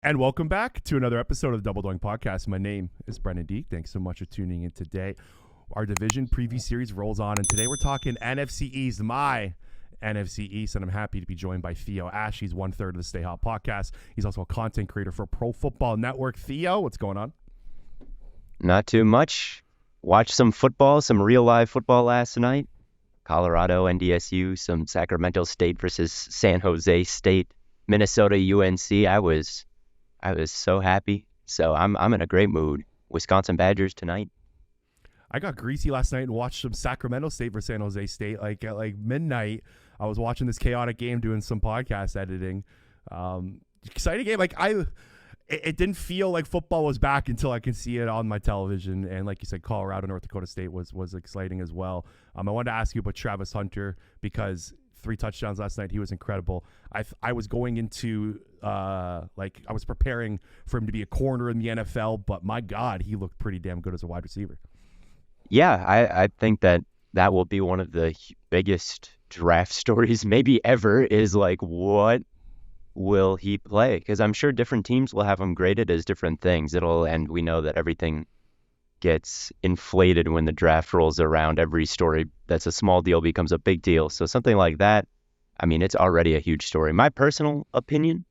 And welcome back to another episode of the Double Doink Podcast. My name is Brendan Deek. Thanks so much for tuning in today. Our division preview series rolls on, and today we're talking NFC East, my NFC East, and I'm happy to be joined by Theo Ash. He's 1/3 of the Stay Hot podcast. He's also a content creator for Pro Football Network. Theo, what's going on? Not too much. Watched some football, some real live football last night. Colorado, NDSU, some Sacramento State versus San Jose State, Minnesota, UNC. I was so happy. So I'm in a great mood. Wisconsin Badgers tonight. I got greasy last night and watched some Sacramento State versus San Jose State. Like at midnight, I was watching this chaotic game, doing some podcast editing. Exciting game. It didn't feel like football was back until I can see it on my television. And like you said, Colorado, North Dakota State was exciting as well. I wanted to ask you about Travis Hunter because 3 touchdowns last night. He was incredible. I was going into I was preparing for him to be a corner in the NFL, but my God, he looked pretty damn good as a wide receiver. Yeah, I think that will be one of the biggest draft stories maybe ever is like, what will he play? Because I'm sure different teams will have him graded as different things. And we know that everything gets inflated when the draft rolls around. Every story that's a small deal becomes a big deal. So something like that, I mean, it's already a huge story. My personal opinion,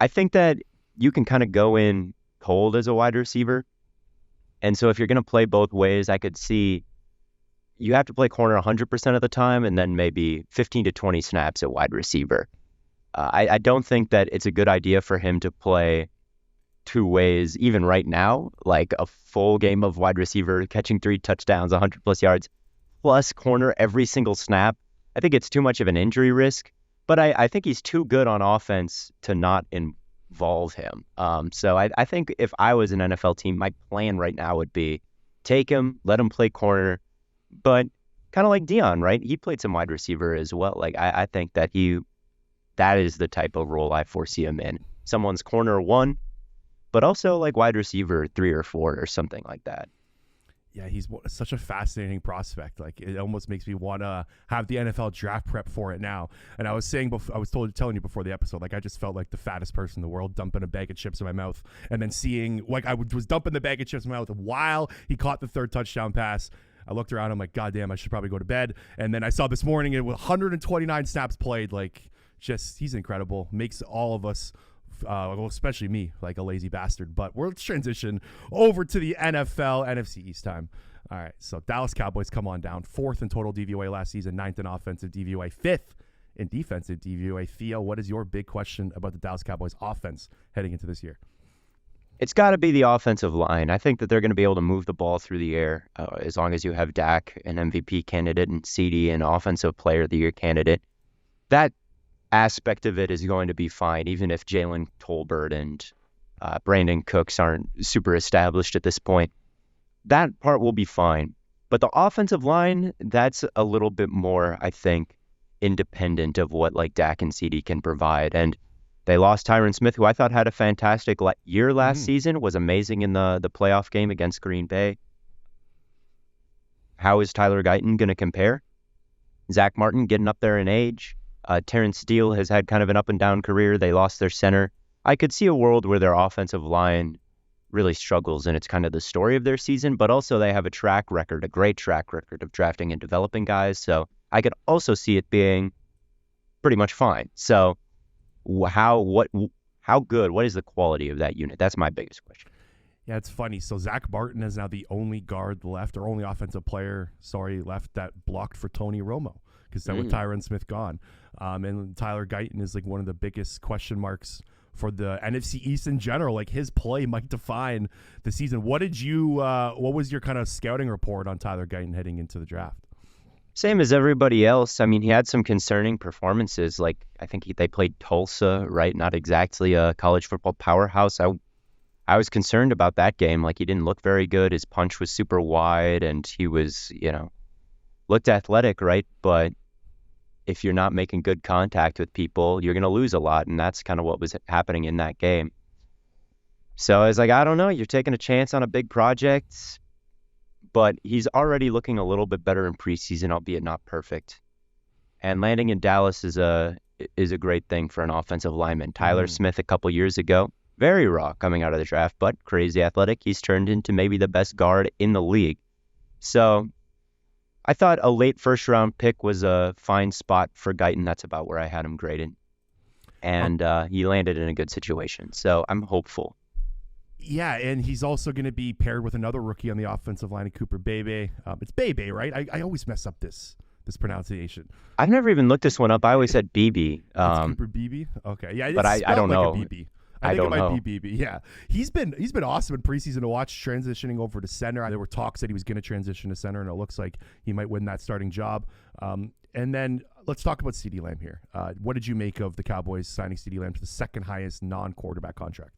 I think that you can kind of go in cold as a wide receiver. And so if you're going to play both ways, I could see you have to play corner 100% of the time and then maybe 15 to 20 snaps at wide receiver. I don't think that it's a good idea for him to play 2 ways, even right now, like a full game of wide receiver, catching 3 touchdowns, 100 plus yards, plus corner every single snap. I think it's too much of an injury risk, but I think he's too good on offense to not involve him. So I think if I was an NFL team, my plan right now would be take him, let him play corner, but kind of like Dion, right? He played some wide receiver as well. Like I think that that is the type of role I foresee him in. Someone's corner 1, but also like wide receiver 3 or 4 or something like that. Yeah, he's such a fascinating prospect. Like it almost makes me want to have the NFL draft prep for it now. And I was saying, telling you before the episode, like I just felt like the fattest person in the world, dumping a bag of chips in my mouth, and then seeing like I was dumping the bag of chips in my mouth while he caught the 3rd touchdown pass. I looked around, I'm like, God damn, I should probably go to bed. And then I saw this morning it was 129 snaps played. Like, just he's incredible. Makes all of us. Well, especially me, like a lazy bastard. But let's transition over to the NFL, NFC East time. All right, so Dallas Cowboys come on down. 4th in total DVOA last season, 9th in offensive DVOA, 5th in defensive DVOA. Theo, what is your big question about the Dallas Cowboys offense heading into this year? It's got to be the offensive line. I think that they're going to be able to move the ball through the air as long as you have Dak, an MVP candidate, and CD, an offensive player of the year candidate. That aspect of it is going to be fine, even if Jalen Tolbert and Brandon Cooks aren't super established at this point. That part will be fine. But the offensive line, that's a little bit more, I think, independent of what like Dak and CD can provide. And they lost Tyron Smith, who I thought had a fantastic year last season, was amazing in the playoff game against Green Bay. How is Tyler Guyton going to compare? Zach Martin getting up there in age. Terrence Steele has had kind of an up and down career. They lost their center. I could see a world where their offensive line really struggles, and it's kind of the story of their season, but also they have a great track record of drafting and developing guys. So I could also see it being pretty much fine. So how good, what is the quality of that unit? That's my biggest question. Yeah, it's funny. So Zach Martin is now the only guard left, or only offensive player, left that blocked for Tony Romo, because with Tyron Smith gone. And Tyler Guyton is like one of the biggest question marks for the NFC East in general. Like his play might define the season. What was your kind of scouting report on Tyler Guyton heading into the draft? Same as everybody else. I mean, he had some concerning performances. Like I think they played Tulsa, right? Not exactly a college football powerhouse. I was concerned about that game. Like he didn't look very good. His punch was super wide and he was, looked athletic, right? But if you're not making good contact with people, you're going to lose a lot. And that's kind of what was happening in that game. So I was like, I don't know. You're taking a chance on a big project, but he's already looking a little bit better in preseason, albeit not perfect. And landing in Dallas is a great thing for an offensive lineman. Tyler Smith a couple years ago very raw coming out of the draft, but crazy athletic. He's turned into maybe the best guard in the league. So I thought a late first-round pick was a fine spot for Guyton. That's about where I had him graded. And he landed in a good situation. So I'm hopeful. Yeah, and he's also going to be paired with another rookie on the offensive line, Cooper Bebe. It's Bebe, right? I always mess up this pronunciation. I've never even looked this one up. I always said BB. Cooper Beebe? Okay. Yeah, but I don't know. Like a BB. I think it might be BB. Yeah, he's been awesome in preseason to watch, transitioning over to center. There were talks that he was going to transition to center, and it looks like he might win that starting job. And then let's talk about CeeDee Lamb here. What did you make of the Cowboys signing CeeDee Lamb to the second highest non-quarterback contract?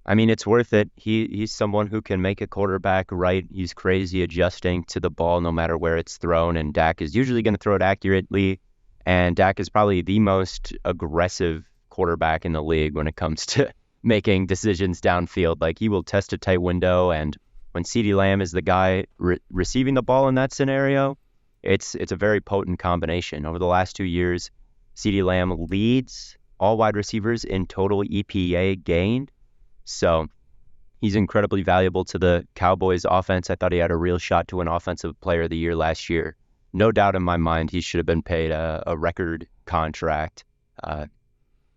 I mean, it's worth it. He's someone who can make a quarterback right. He's crazy adjusting to the ball no matter where it's thrown, and Dak is usually going to throw it accurately. And Dak is probably the most aggressive quarterback in the league when it comes to making decisions downfield. Like, he will test a tight window, and when CeeDee Lamb is the guy receiving the ball in that scenario, it's a very potent combination. Over the last 2 years, CeeDee Lamb leads all wide receivers in total EPA gained. So he's incredibly valuable to the Cowboys offense. I thought he had a real shot to win Offensive Player of the Year last year. No doubt in my mind he should have been paid a record contract.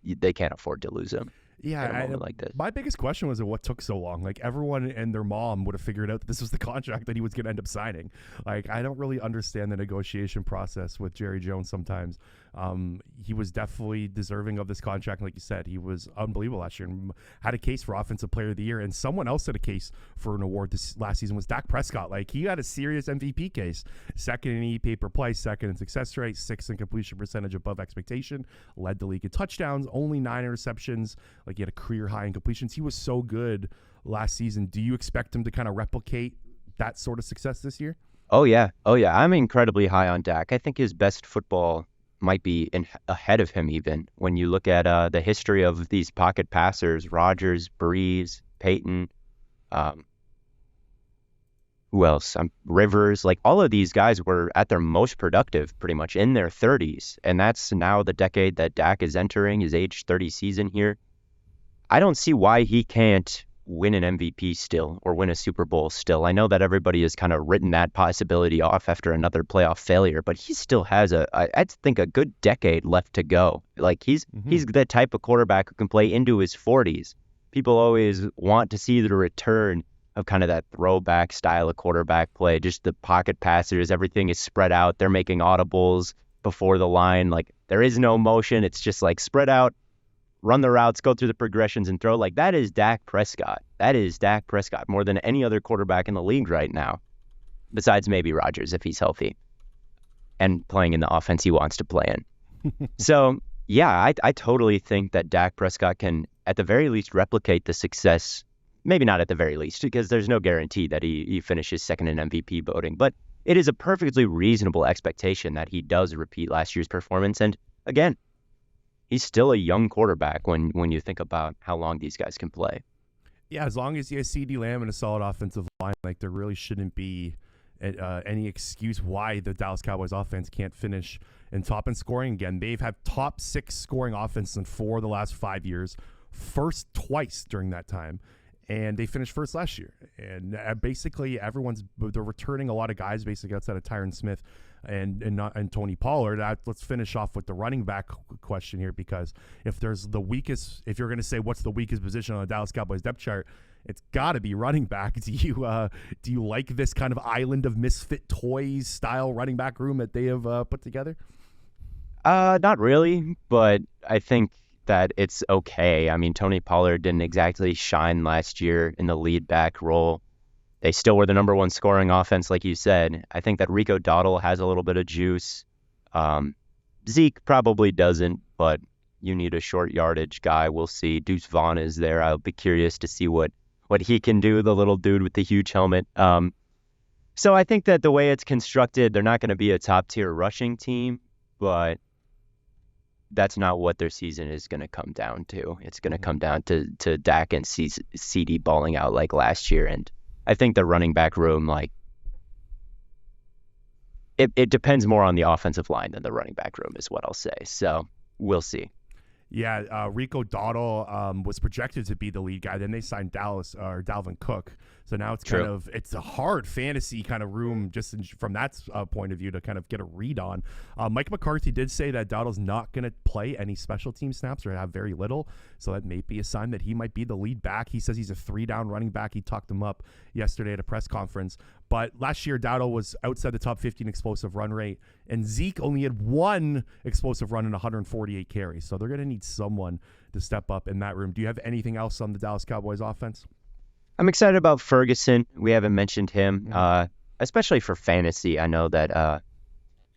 They can't afford to lose him. Yeah, like this. My biggest question was what took so long. Like, everyone and their mom would have figured out that this was the contract that he was going to end up signing. Like, I don't really understand the negotiation process with Jerry Jones sometimes. He was definitely deserving of this contract. Like you said, he was unbelievable last year and had a case for Offensive Player of the Year. And someone else had a case for an award this last season was Dak Prescott. Like, he had a serious MVP case. Second in EPA per play, second in success rate, sixth in completion percentage above expectation, led the league in touchdowns, only 9 interceptions. Like, he had a career high in completions. He was so good last season. Do you expect him to kind of replicate that sort of success this year? Oh, yeah. I'm incredibly high on Dak. I think his best football might be ahead of him even. When you look at the history of these pocket passers, Rodgers, Breeze, Peyton, who else? Rivers. Like, all of these guys were at their most productive pretty much in their 30s. And that's now the decade that Dak is entering, his age 30 season here. I don't see why he can't win an MVP still or win a Super Bowl still. I know that everybody has kind of written that possibility off after another playoff failure, but he still has I think a good decade left to go. Like, he's the type of quarterback who can play into his 40s. People always want to see the return of kind of that throwback style of quarterback play, just the pocket passers, everything is spread out. They're making audibles before the line. Like, there is no motion. It's just like spread out, run the routes, go through the progressions, and throw. Like, that is Dak Prescott. That is Dak Prescott more than any other quarterback in the league right now, besides maybe Rodgers if he's healthy and playing in the offense he wants to play in. So, yeah, I totally think that Dak Prescott can, at the very least, replicate the success. Maybe not at the very least, because there's no guarantee that he finishes second in MVP voting. But it is a perfectly reasonable expectation that he does repeat last year's performance. And, again, he's still a young quarterback when you think about how long these guys can play. Yeah, as long as he has CeeDee Lamb and a solid offensive line, like, there really shouldn't be any excuse why the Dallas Cowboys offense can't finish in top in scoring again. They've had top 6 scoring offenses in 4 of the last 5 years, first twice during that time. And they finished first last year. And basically they're returning a lot of guys basically outside of Tyron Smith and Tony Pollard. Let's finish off with the running back question here, because if you're going to say what's the weakest position on the Dallas Cowboys depth chart, it's got to be running back. Do you like this kind of island of misfit toys style running back room that they have put together? Not really, but I think that it's okay. I mean, Tony Pollard didn't exactly shine last year in the lead back role. They still were the number 1 scoring offense, like you said. I think that Rico Dowdle has a little bit of juice. Zeke probably doesn't, but you need a short yardage guy. We'll see. Deuce Vaughn is there. I'll be curious to see what he can do, the little dude with the huge helmet. So I think that the way it's constructed, they're not going to be a top-tier rushing team, but that's not what their season is going to come down to. It's going to come down to Dak and CD balling out like last year. And I think the running back room, like, it depends more on the offensive line than the running back room is what I'll say. So we'll see. Yeah, Rico Dowdle was projected to be the lead guy. Then they signed Dalvin Cook. So now it's kind of it's a hard fantasy kind of room just from that point of view to kind of get a read on. Mike McCarthy did say that Dowdle's not going to play any special team snaps or have very little. So that may be a sign that he might be the lead back. He says he's a 3-down running back. He talked him up yesterday at a press conference. But last year, Dowdle was outside the top 15 explosive run rate, and Zeke only had one explosive run in 148 carries. So they're going to need someone to step up in that room. Do you have anything else on the Dallas Cowboys offense? I'm excited about Ferguson. We haven't mentioned him, especially for fantasy. I know that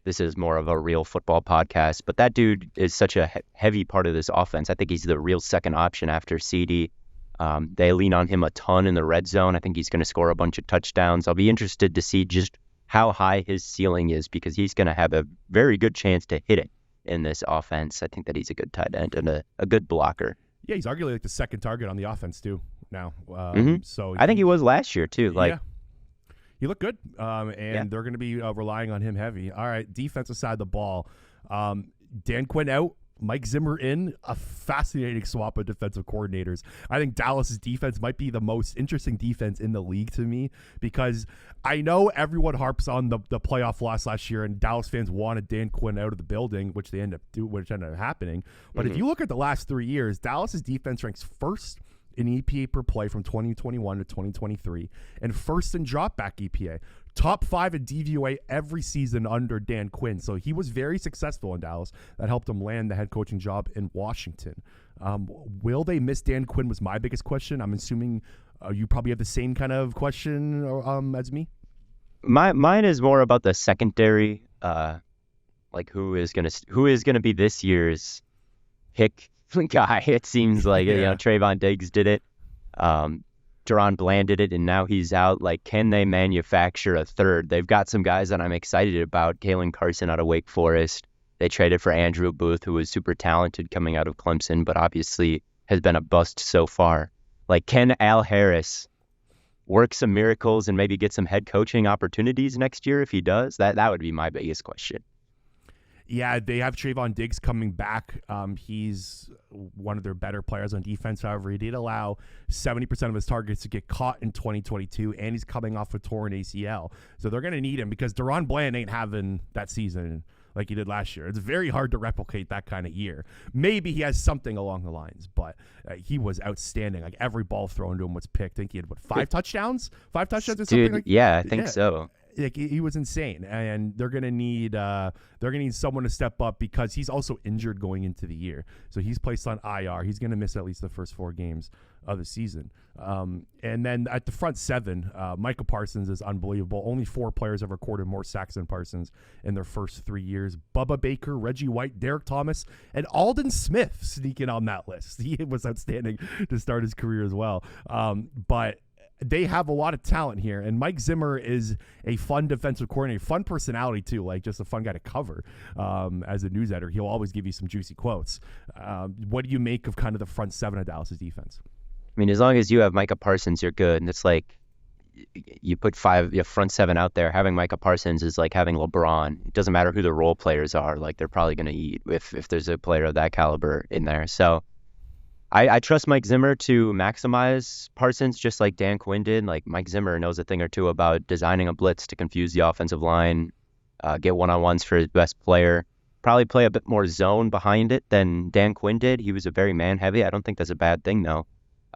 this is more of a real football podcast, but that dude is such a heavy part of this offense. I think he's the real second option after CD. They lean on him a ton in the red zone. I think he's going to score a bunch of touchdowns. I'll be interested to see just how high his ceiling is because he's going to have a very good chance to hit it in this offense. I think that he's a good tight end and a good blocker. Yeah, he's arguably like the second target on the offense too now. So I think he was last year too. Like, yeah. He looked good, and they're going to be relying on him heavy. All right, defensive side of the ball. Dan Quinn out. Mike Zimmer in, a fascinating swap of defensive coordinators. I think Dallas's defense might be the most interesting defense in the league to me because I know everyone harps on the playoff loss last year and Dallas fans wanted Dan Quinn out of the building, which ended up happening. But if you look at the last 3 years, Dallas's defense ranks first in EPA per play from 2021 to 2023 and first in dropback EPA. Top 5 in DVOA every season under Dan Quinn. So he was very successful in Dallas. That helped him land the head coaching job in Washington. Will they miss Dan Quinn was my biggest question. I'm assuming you probably have the same kind of question as me. Mine is more about the secondary, like who is gonna be this year's pick guy. It seems like Trayvon Diggs did it. Deron Bland did it, and now he's out. Like, can they manufacture a third? They've got some guys that I'm excited about. Kalen Carson out of Wake Forest. They traded for Andrew Booth, who was super talented coming out of Clemson, but obviously has been a bust so far. Like, can Al Harris work some miracles and maybe get some head coaching opportunities next year? If he does, that would be my biggest question. Yeah, they have Trayvon Diggs coming back. He's one of their better players on defense. However, he did allow 70% of his targets to get caught in 2022, and he's coming off a torn ACL. So they're going to need him because Deron Bland ain't having that season like he did last year. It's very hard to replicate that kind of year. Maybe he has something along the lines, but he was outstanding. Like, every ball thrown to him was picked. I think he had, 5 touchdowns? 5 touchdowns or something? Dude, yeah, I think so. Like, he was insane, and they're gonna need someone to step up because he's also injured going into the year. So he's placed on IR. He's gonna miss at least the first 4 games of the season. And then at the front 7, Micah Parsons is unbelievable. Only 4 players have recorded more sacks than Parsons in their first 3 years. Bubba Baker, Reggie White, Derek Thomas, and Aldon Smith sneaking on that list. He was outstanding to start his career as well. But they have a lot of talent here, and Mike Zimmer is a fun defensive coordinator, fun personality too, like just a fun guy to cover. As a news editor, he'll always give you some juicy quotes. What do you make of kind of the front 7 of Dallas's defense? I mean, as long as you have Micah Parsons, you're good. And it's like you put 5, your front 7 out there. Having Micah Parsons is like having LeBron. It doesn't matter who the role players are. Like, they're probably going to eat if there's a player of that caliber in there. So I trust Mike Zimmer to maximize Parsons just like Dan Quinn did. Like, Mike Zimmer knows a thing or two about designing a blitz to confuse the offensive line, get one-on-ones for his best player, probably play a bit more zone behind it than Dan Quinn did. He was a very man-heavy. I don't think that's a bad thing, though.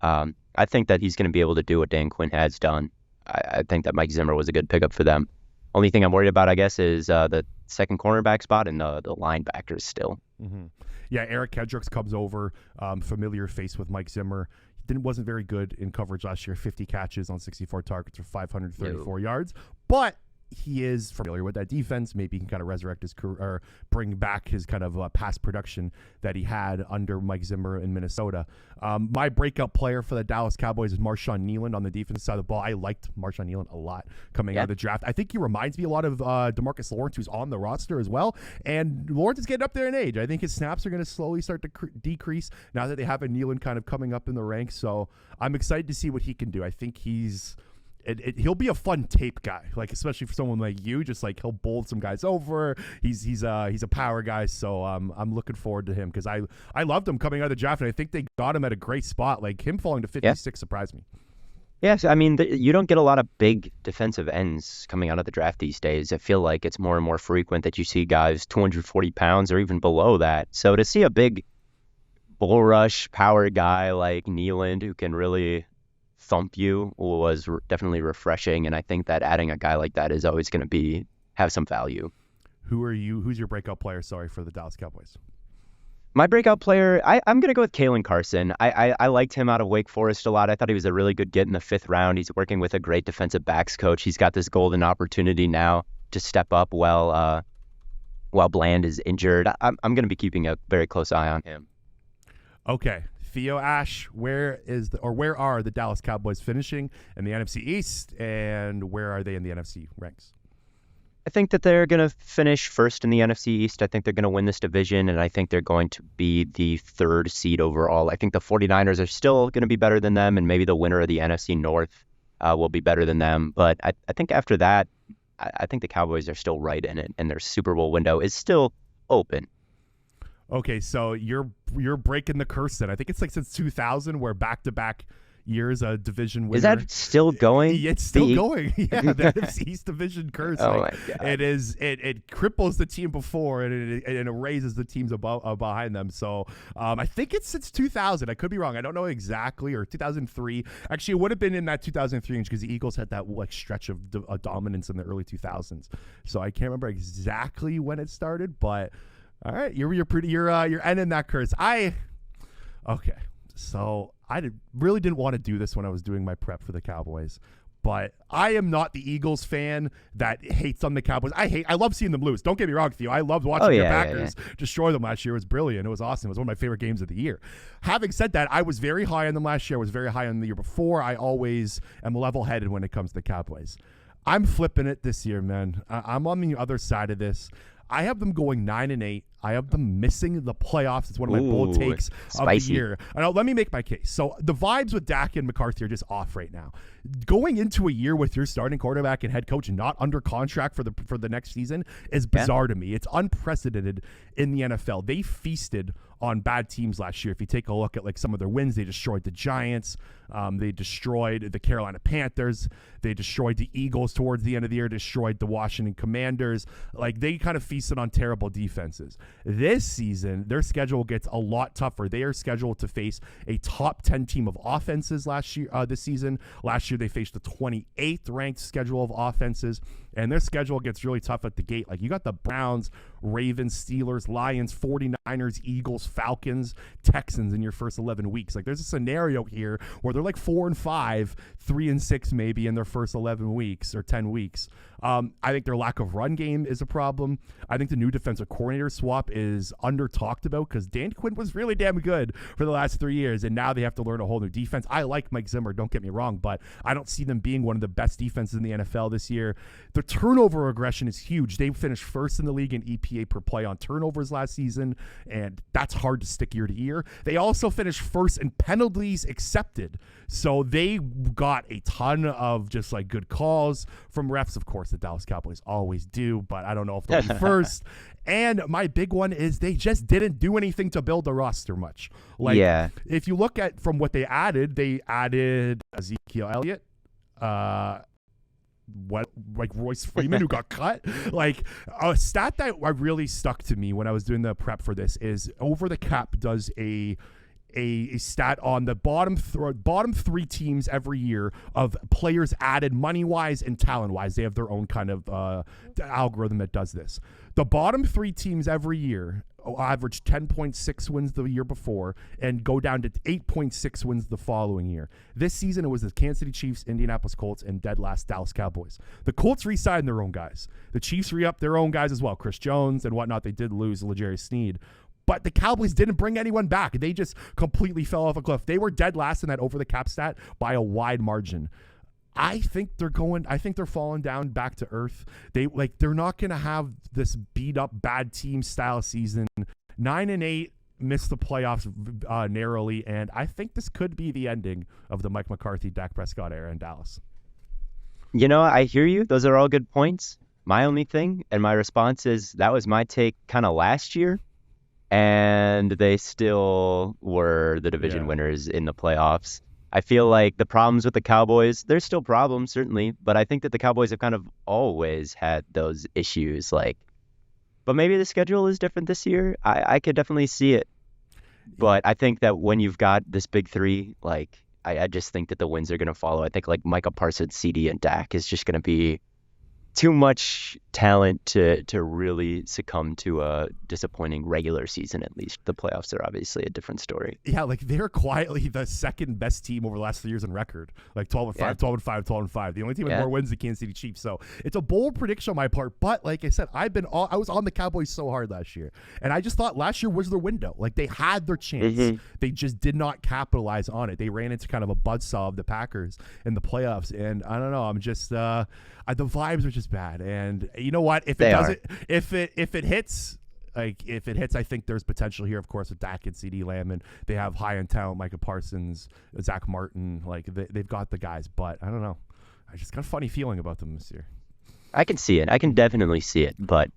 I think that he's going to be able to do what Dan Quinn has done. I think that Mike Zimmer was a good pickup for them. Only thing I'm worried about, I guess, is the second cornerback spot and the linebackers still. Mm-hmm. Yeah, Eric Kendricks comes over, familiar face with Mike Zimmer. He wasn't very good in coverage last year, 50 catches on 64 targets for 534 yards. But he is familiar with that defense. Maybe he can kind of resurrect his career or bring back his kind of past production that he had under Mike Zimmer in Minnesota. My breakout player for the Dallas Cowboys is Marshawn Kneeland on the defensive side of the ball. I liked Marshawn Kneeland a lot coming out of the draft. I think he reminds me a lot of DeMarcus Lawrence, who's on the roster as well. And Lawrence is getting up there in age. I think his snaps are going to slowly start to decrease now that they have a Kneeland kind of coming up in the ranks. So I'm excited to see what he can do. I think he's he'll be a fun tape guy, like especially for someone like you. Just like he'll bowl some guys over. He's a power guy, so I'm looking forward to him because I loved him coming out of the draft, and I think they got him at a great spot. Like him falling to 56 surprised me. Yes, I mean, you don't get a lot of big defensive ends coming out of the draft these days. I feel like it's more and more frequent that you see guys 240 pounds or even below that. So to see a big bull rush power guy like Nealand who can really thump you was definitely refreshing. And I think that adding a guy like that is always going to have some value. Who's your breakout player, for the Dallas Cowboys? My breakout player, I'm going to go with Kalen Carson. I liked him out of Wake Forest a lot. I thought he was a really good get in the 5th round. He's working with a great defensive backs coach. He's got this golden opportunity now to step up while Bland is injured. I'm going to be keeping a very close eye on him. Okay. Theo Ash, where are the Dallas Cowboys finishing in the NFC East, and where are they in the NFC ranks? I think that they're going to finish first in the NFC East. I think they're going to win this division, and I think they're going to be the 3rd seed overall. I think the 49ers are still going to be better than them, and maybe the winner of the NFC North will be better than them. But I think after that, I think the Cowboys are still right in it, and their Super Bowl window is still open. Okay, so you're breaking the curse then. I think it's like since 2000 where back-to-back years a division winner. Is that still going? It's still going. Yeah, the NFC East division curse. Oh my God. It cripples the team before and it raises the teams above behind them. So I think it's since 2000. I could be wrong. I don't know exactly, or 2003. Actually, it would have been in that 2003 range because the Eagles had that like stretch of dominance in the early 2000s. So I can't remember exactly when it started, but all right, you're ending that curse. Okay. So I really didn't want to do this when I was doing my prep for the Cowboys, but I am not the Eagles fan that hates on the Cowboys. I love seeing them lose. Don't get me wrong, Theo. I loved watching their backers destroy them last year. It was brilliant. It was awesome. It was one of my favorite games of the year. Having said that, I was very high on them last year. I was very high on the year before. I always am level-headed when it comes to the Cowboys. I'm flipping it this year, man. I'm on the other side of this. I have them going 9-8. I have them missing the playoffs. It's one of my bold takes of the year. And let me make my case. So the vibes with Dak and McCarthy are just off right now. Going into a year with your starting quarterback and head coach not under contract for the next season is bizarre to me. It's unprecedented in the NFL. They feasted on bad teams last year. If you take a look at like some of their wins, they destroyed the Giants. They destroyed the Carolina Panthers. They destroyed the Eagles towards the end of the year, destroyed the Washington Commanders. Like they kind of feasted on terrible defenses. This season, their schedule gets a lot tougher. They are scheduled to face a top 10 team of offenses this season. Last year, they faced the 28th ranked schedule of offenses, and their schedule gets really tough at the gate. Like you got the Browns, Ravens, Steelers, Lions, 49ers, Eagles, Falcons, Texans in your first 11 weeks. Like there's a scenario here where they're like 4-5, 3-6 maybe in their first 11 weeks or 10 weeks. I think their lack of run game is a problem. I think the new defensive coordinator swap is under talked about because Dan Quinn was really damn good for the last 3 years, and now they have to learn a whole new defense. I like Mike Zimmer, don't get me wrong, but I don't see them being one of the best defenses in the NFL this year. The turnover aggression is huge. They finished first in the league in EPA per play on turnovers last season, and that's hard to stick year to year. They also finished first in penalties accepted, so they got a ton of just like good calls from refs. Of course, the Dallas Cowboys always do, but I don't know if they'll be first. And my big one is they just didn't do anything to build the roster much. Like, if you look at from what they added Ezekiel Elliott, Royce Freeman who got cut. Like a stat that really stuck to me when I was doing the prep for this is Over the Cap does a stat on the bottom three teams every year of players added money-wise and talent-wise. They have their own kind of algorithm that does this. The bottom 3 teams every year average 10.6 wins the year before and go down to 8.6 wins the following year. This season, it was the Kansas City Chiefs, Indianapolis Colts, and dead last Dallas Cowboys. The Colts re-signed their own guys. The Chiefs re-upped their own guys as well, Chris Jones and whatnot. They did lose L'Jarius Sneed. But the Cowboys didn't bring anyone back. They just completely fell off a cliff. They were dead last in that over the cap stat by a wide margin. I think they're falling down back to earth. They're not going to have this beat up bad team style season. 9-8, missed the playoffs narrowly, and I think this could be the ending of the Mike McCarthy, Dak Prescott era in Dallas. I hear you. Those are all good points. My only thing and my response is that was my take kind of last year, and they still were the division winners in the playoffs. I feel like the problems with the Cowboys, there's still problems, certainly, but I think that the Cowboys have kind of always had those issues. But maybe the schedule is different this year. I could definitely see it. But I think that when you've got this big three, I just think that the wins are going to follow. I think Micah Parsons, CD, and Dak is just going to be too much talent to really succumb to a disappointing regular season, at least. The playoffs are obviously a different story. Yeah, they're quietly the second best team over the last 3 years in record. 12-5, 12-5, 12-5. The only team with more wins, the Kansas City Chiefs. So it's a bold prediction on my part. But like I said, I was on the Cowboys so hard last year. And I just thought last year was their window. They had their chance. Mm-hmm. They just did not capitalize on it. They ran into kind of a buzzsaw of the Packers in the playoffs. And I don't know. I'm just the vibes are just bad. And you know what? If it hits, I think there's potential here, of course, with Dak and CD Lamb, and they have high-end talent, Micah Parsons, Zach Martin. They've got the guys, but I don't know. I just got a funny feeling about them this year. I can see it. I can definitely see it, but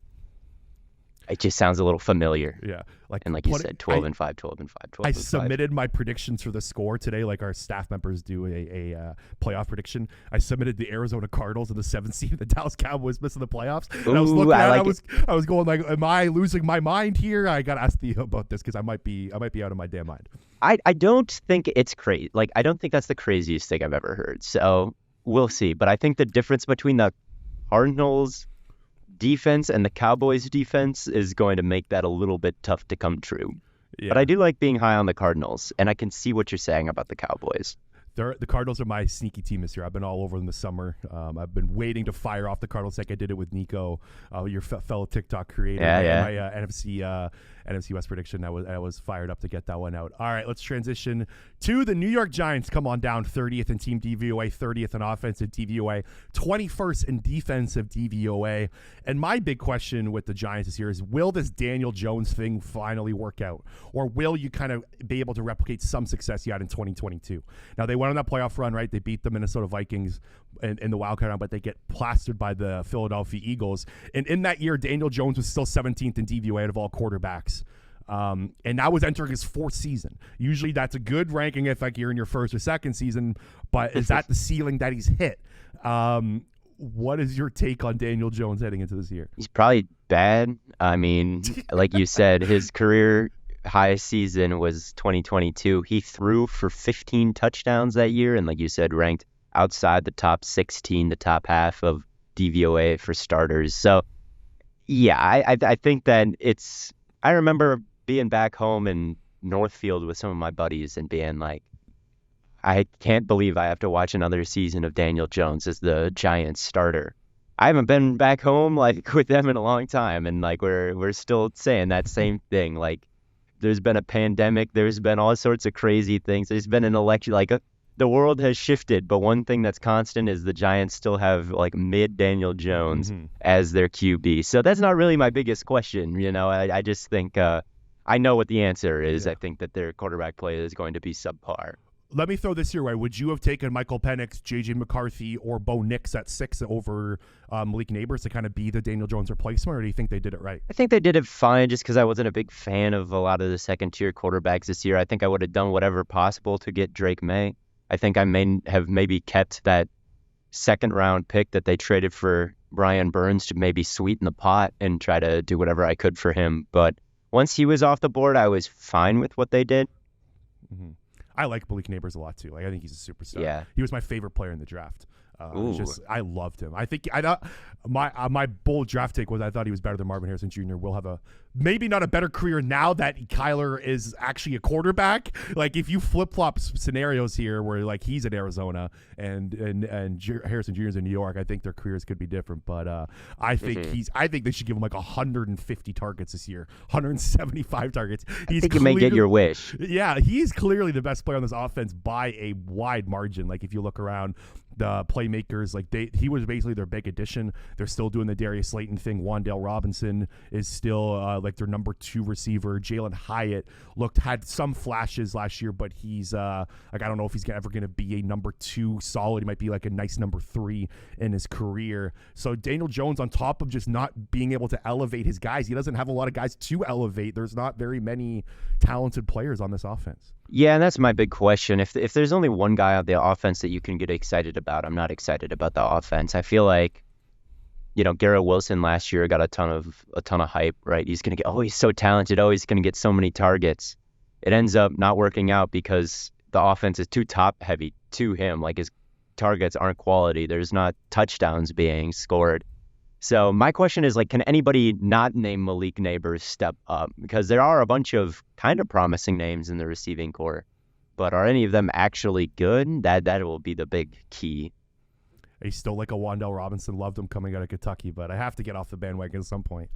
it just sounds a little familiar. Yeah. And like you said, 12-5, 12-5, 12-5. I submitted my predictions for the score today, like our staff members do a playoff prediction. I submitted the Arizona Cardinals and the 7th seed, the Dallas Cowboys missing the playoffs. And I was looking at it, I was going am I losing my mind here? I got to ask Theo about this because I might be out of my damn mind. I don't think it's crazy. I don't think that's the craziest thing I've ever heard. So we'll see. But I think the difference between the Cardinals defense and the Cowboys defense is going to make that a little bit tough to come true. Yeah. But I do like being high on the Cardinals, and I can see what you're saying about the Cowboys. The Cardinals are my sneaky team this year. I've been all over them this summer. I've been waiting to fire off the Cardinals like I did it with Nico, your fellow TikTok creator. My NFC West prediction. I was fired up to get that one out. All right, let's transition to the New York Giants. Come on down, 30th in team DVOA, 30th in offensive DVOA, 21st in defensive DVOA. And my big question with the Giants this year is, will this Daniel Jones thing finally work out? Or will you kind of be able to replicate some success you had in 2022? Now, they went on that playoff run, right? They beat the Minnesota Vikings in the wildcard round, but they get plastered by the Philadelphia Eagles. And in that year, Daniel Jones was still 17th in DVOA out of all quarterbacks. And now was entering his 4th season. Usually that's a good ranking if you're in your 1st or 2nd season, but is that the ceiling that he's hit? What is your take on Daniel Jones heading into this year? He's probably bad. I mean, like you said, his career highest season was 2022. He threw for 15 touchdowns that year, and like you said, ranked outside the top 16, the top half of DVOA for starters. So, yeah, I think that I remember being back home in Northfield with some of my buddies and being like, I can't believe I have to watch another season of Daniel Jones as the Giants starter. I haven't been back home with them in a long time, and we're still saying that same thing. There's been a pandemic, there's been all sorts of crazy things. There's been an election, the world has shifted, but one thing that's constant is the Giants still have mid Daniel Jones as their QB. So that's not really my biggest question. I just think I know what the answer is. Yeah. I think that their quarterback play is going to be subpar. Let me throw this your way. Would you have taken Michael Penix, J.J. McCarthy, or Bo Nix at 6 over Malik Neighbors to kind of be the Daniel Jones replacement, or do you think they did it right? I think they did it fine just because I wasn't a big fan of a lot of the second-tier quarterbacks this year. I think I would have done whatever possible to get Drake May. I think I may have maybe kept that second-round pick that they traded for Brian Burns to maybe sweeten the pot and try to do whatever I could for him. But once he was off the board, I was fine with what they did. Mm-hmm. I like Malik Neighbors a lot too. I think he's a superstar. Yeah. He was my favorite player in the draft. I loved him. I think my bold draft take was I thought he was better than Marvin Harrison Jr. Will have maybe not a better career now that Kyler is actually a quarterback. If you flip flop scenarios here where he's in Arizona and Harrison Jr. is in New York, I think their careers could be different. But I think I think they should give him 150 targets this year, 175 targets. I think you may get your wish. Yeah, he's clearly the best player on this offense by a wide margin. If you look around the playmakers, he was basically their big addition. They're still doing the Darius Slayton thing. Wan'Dale Robinson is still like their number 2 receiver. Jalen Hyatt had some flashes last year, but he's like, I don't know if he's ever going to be a number 2 solid. He might be like a nice number 3 in his career. So Daniel Jones, on top of just not being able to elevate his guys, he doesn't have a lot of guys to elevate. There's not very many talented players on this offense. Yeah, and that's my big question. If there's only one guy on the offense that you can get excited about, I'm not excited about the offense. I feel like, Garrett Wilson last year got a ton of hype, right? He's gonna get, he's so talented, he's gonna get so many targets. It ends up not working out because the offense is too top heavy to him. Like, his targets aren't quality. There's not touchdowns being scored. So my question is, like, can anybody not named Malik Neighbors step up? Because there are a bunch of kind of promising names in the receiving core, but are any of them actually good? That will be the big key. He's still like a Wan'Dale Robinson. Loved him coming out of Kentucky, but I have to get off the bandwagon at some point.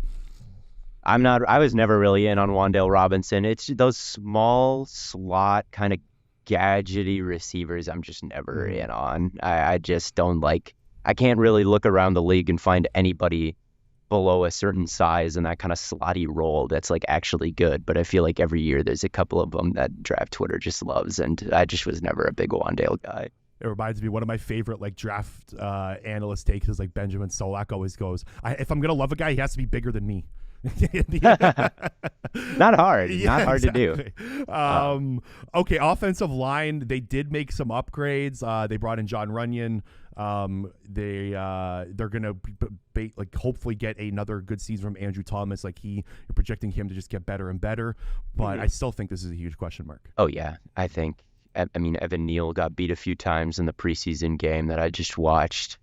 I was never really in on Wan'Dale Robinson. It's those small slot kind of gadgety receivers I'm just never in on. I just don't like. I can't really look around the league and find anybody below a certain size in that kind of slotty role that's like actually good. But I feel like every year there's a couple of them that draft Twitter just loves, and I just was never a big Wan'Dale guy. It reminds me, one of my favorite like draft analyst takes is like Benjamin Solak always goes, if I'm gonna love a guy, he has to be bigger than me. Not hard to do. Okay, offensive line, they did make some upgrades. They brought in John Runyon. They're gonna hopefully get another good season from Andrew Thomas. Like, you're projecting him to just get better and better, but I still think this is a huge question mark. Oh yeah, I mean Evan Neal got beat a few times in the preseason game that I just watched.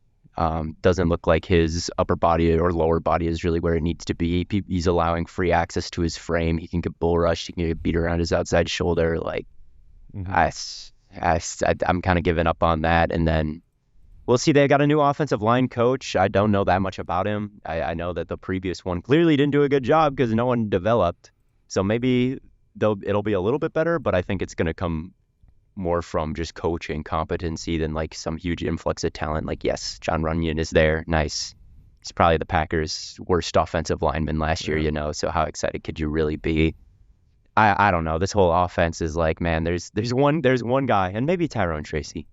Doesn't look like his upper body or lower body is really where it needs to be. He's allowing free access to his frame. He can get bull rushed. He can get beat around his outside shoulder. Like, I'm kind of giving up on that. And then we'll see. They got a new offensive line coach. I don't know that much about him. I know that the previous one clearly didn't do a good job because no one developed. So maybe it'll be a little bit better, but I think it's going to come more from just coaching competency than like some huge influx of talent. Like, yes, John Runyon is there. Nice. He's probably the Packers' worst offensive lineman last year, so how excited could you really be? I don't know. This whole offense is like, man, there's one guy, and maybe Tyrone Tracy.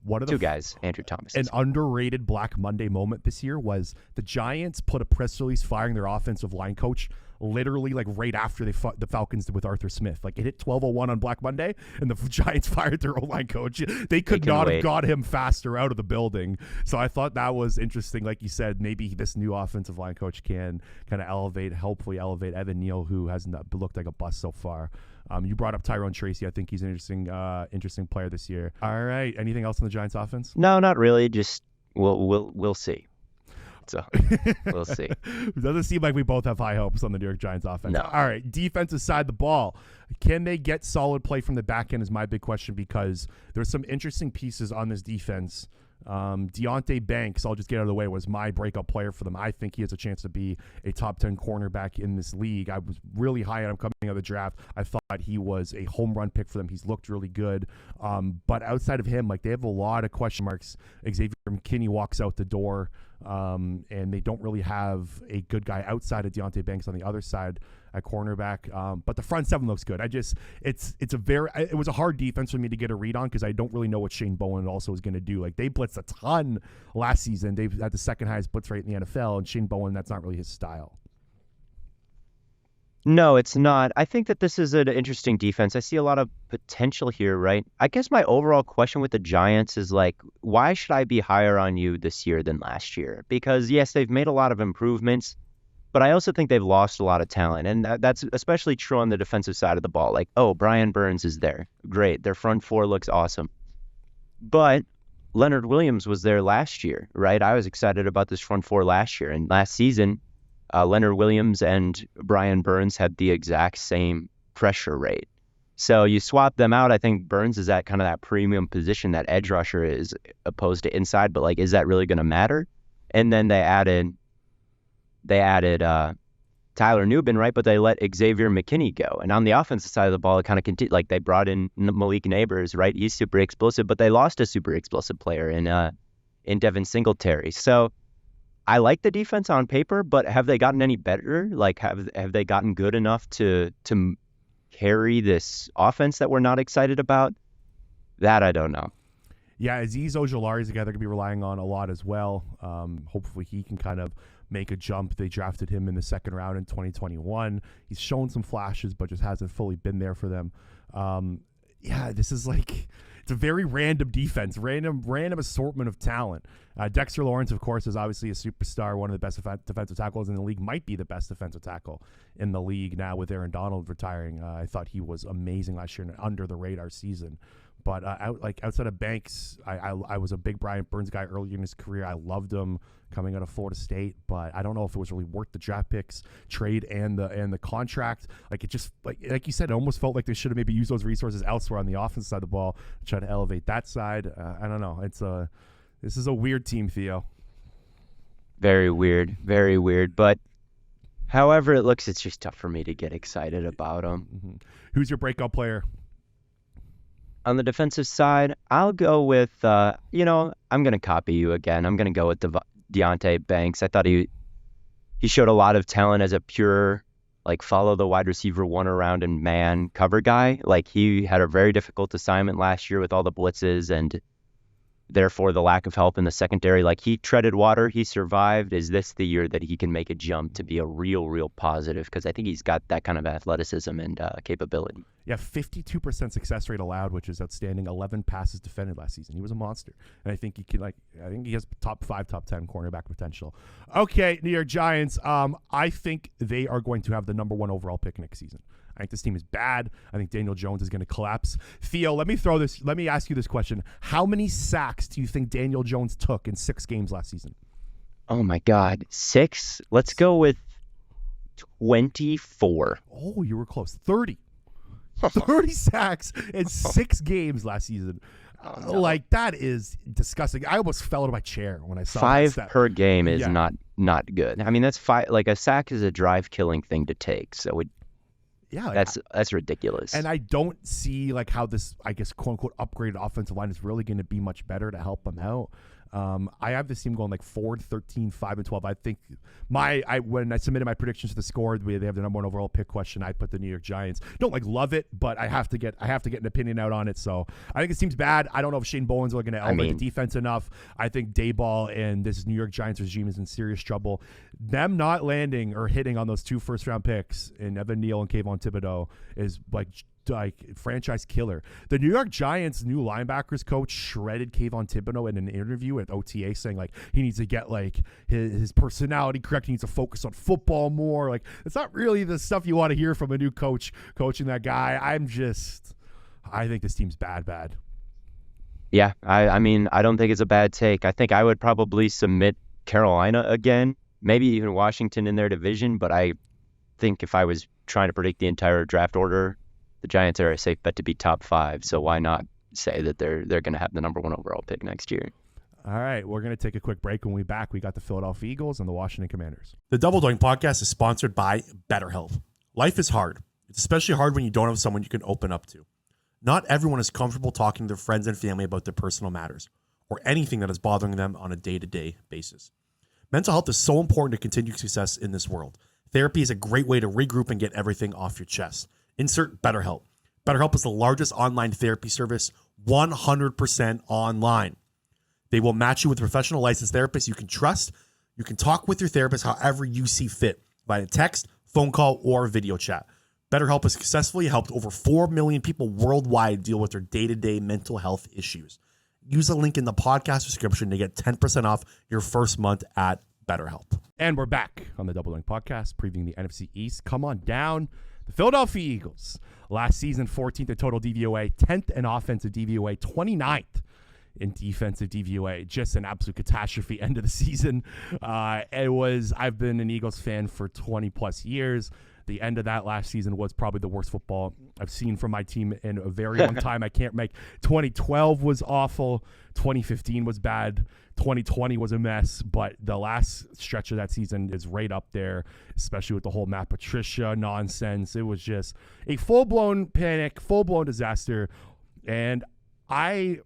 One of the two guys, Andrew Thomas. An underrated Black Monday moment this year was the Giants put a press release firing their offensive line coach literally like right after they fought the Falcons with Arthur Smith. Like, it hit 12:01 on Black Monday, and the Giants fired their O-line coach. They could not have got him faster out of the building. So I thought that was interesting. Like you said, maybe this new offensive line coach can kind of hopefully elevate Evan Neal, who hasn't looked like a bust so far. You brought up Tyrone Tracy. I think he's an interesting player this year. All right. Anything else on the Giants offense? No, not really. Just we'll see. So we'll see. It doesn't seem like we both have high hopes on the New York Giants offense. No. All right. Defensive side of the ball. Can they get solid play from the back end is my big question, because there's some interesting pieces on this defense. Deonte Banks, I'll just get out of the way, was my breakout player for them. I think he has a chance to be a top 10 cornerback in this league. I was really high on him coming out of the draft. I thought he was a home run pick for them. He's looked really good. But outside of him, like, they have a lot of question marks. Xavier McKinney walks out the door, and they don't really have a good guy outside of Deonte Banks on the other side at cornerback. But the front seven looks good. It was a hard defense for me to get a read on, because I don't really know what Shane Bowen also is going to do. Like, they blitzed a ton last season. They've had the second highest blitz rate in the NFL, and Shane Bowen, that's not really his style. No, it's not. I think that this is an interesting defense. I see a lot of potential here, right? I guess my overall question with the Giants is, like, why should I be higher on you this year than last year? Because, yes, they've made a lot of improvements, but I also think they've lost a lot of talent. And that's especially true on the defensive side of the ball. Like, Brian Burns is there. Great. Their front four looks awesome. But Leonard Williams was there last year, right? I was excited about this front four last year. And last season, Leonard Williams and Brian Burns had the exact same pressure rate. So you swap them out. I think Burns is at kind of that premium position that edge rusher is, opposed to inside. But, like, is that really going to matter? And then they added Tyler Nubin, right? But they let Xavier McKinney go. And on the offensive side of the ball, it kind of continued. Like, they brought in Malik Neighbors, right? He's super explosive, but they lost a super explosive player in Devin Singletary. So I like the defense on paper, but have they gotten any better? Like, have they gotten good enough to carry this offense that we're not excited about? That I don't know. Yeah, Azeez Ojulari is a guy they're going to be relying on a lot as well. Hopefully he can kind of make a jump. They drafted him in the second round in 2021. He's shown some flashes, but just hasn't fully been there for them. Yeah, this is like, it's a very random defense, random assortment of talent. Dexter Lawrence, of course, is obviously a superstar, one of the best defensive tackles in the league, might be the best defensive tackle in the league now with Aaron Donald retiring. I thought he was amazing last year in an under-the-radar season. But outside of Banks, I was a big Brian Burns guy early in his career. I loved him coming out of Florida State, but I don't know if it was really worth the draft picks, trade, and the contract. Like, it just like you said, it almost felt like they should have maybe used those resources elsewhere on the offense side of the ball to try to elevate that side. I don't know. This is a weird team, Theo. Very weird, very weird. But however it looks, it's just tough for me to get excited about them. Mm-hmm. Who's your breakout player? On the defensive side, I'll go with, I'm going to copy you again. I'm going to go with Deonte Banks. I thought he showed a lot of talent as a pure, like, follow the wide receiver one around and man cover guy. Like, he had a very difficult assignment last year with all the blitzes and therefore the lack of help in the secondary. Like, he treaded water. He survived. Is this the year that he can make a jump to be a real positive? Because I think he's got that kind of athleticism and capability. Yeah, 52% success rate allowed, which is outstanding. 11 passes defended last season. He was a monster. And I think he can, I think he has top 5, top 10 cornerback potential. Okay, New York Giants. I think they are going to have the number 1 overall pick next season. I think this team is bad. I think Daniel Jones is going to collapse. Theo, let me ask you this question. How many sacks do you think Daniel Jones took in 6 games last season? Oh my God. 6? Let's go with 24. Oh, you were close. 30. 30 sacks in 6 games last season. Oh, no. Like, that is disgusting. I almost fell out of my chair when I saw 5 that. per game is not good. I mean, that's 5. Like, a sack is a drive-killing thing to take. So that's ridiculous. And I don't see like how this, I guess, quote unquote, upgraded offensive line is really going to be much better to help them out. I have this team going like 4-13, 5-12. I think when I submitted my predictions to the score, they have the number 1 overall pick question. I put the New York Giants. Don't love it, but I have to get an opinion out on it. So I think this team's bad. I don't know if Shane Bowen's going to elevate the defense enough. I think Dayball and this New York Giants regime is in serious trouble. Them not landing or hitting on those 2 first-round picks in Evan Neal and Kayvon Thibodeau is like franchise killer. The New York Giants new linebackers coach shredded Kayvon Thibodeau in an interview at OTA, saying like he needs to get like his personality correct. He needs to focus on football more. Like, it's not really the stuff you want to hear from a new coach coaching that guy. I think this team's bad. Yeah, I mean, I don't think it's a bad take. I think I would probably submit Carolina again, maybe even Washington in their division, but I think if I was trying to predict the entire draft order, the Giants are a safe bet to be top 5, so why not say that they're going to have the number 1 overall pick next year? All right, we're going to take a quick break. When we back, we got the Philadelphia Eagles and the Washington Commanders. The Double Doink Podcast is sponsored by BetterHelp. Life is hard. It's especially hard when you don't have someone you can open up to. Not everyone is comfortable talking to their friends and family about their personal matters or anything that is bothering them on a day-to-day basis. Mental health is so important to continued success in this world. Therapy is a great way to regroup and get everything off your chest. Insert BetterHelp. BetterHelp is the largest online therapy service, 100% online. They will match you with a professional licensed therapist you can trust. You can talk with your therapist however you see fit, via text, phone call, or video chat. BetterHelp has successfully helped over 4 million people worldwide deal with their day-to-day mental health issues. Use the link in the podcast description to get 10% off your first month at BetterHelp. And we're back on the Double Doink Podcast, previewing the NFC East. Come on down. The Philadelphia Eagles, last season 14th in total DVOA, 10th in offensive DVOA, 29th in defensive DVOA. Just an absolute catastrophe end of the season. I've been an Eagles fan for 20 plus years. The end of that last season was probably the worst football I've seen from my team in a very long time. 2012 was awful. 2015 was bad. 2020 was a mess, but the last stretch of that season is right up there, especially with the whole Matt Patricia nonsense. It was just a full-blown panic, full-blown disaster. And I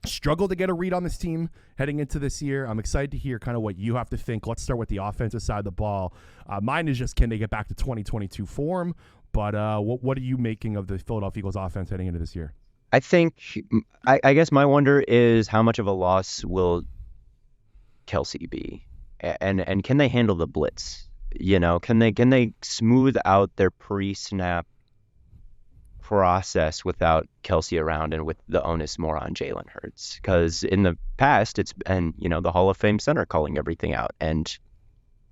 struggle to get a read on this team heading into this year. I'm excited to hear kind of what you have to think. Let's start with the offensive side of the ball. Mine is just, can they get back to 2022 form? But what are you making of the Philadelphia Eagles offense heading into this year? I think, I guess my wonder is how much of a loss will Kelsey be? And can they handle the blitz? You know, can they smooth out their pre-snap process without Kelsey around and with the onus more on Jalen Hurts? Because in the past, it's been, the Hall of Fame center calling everything out, and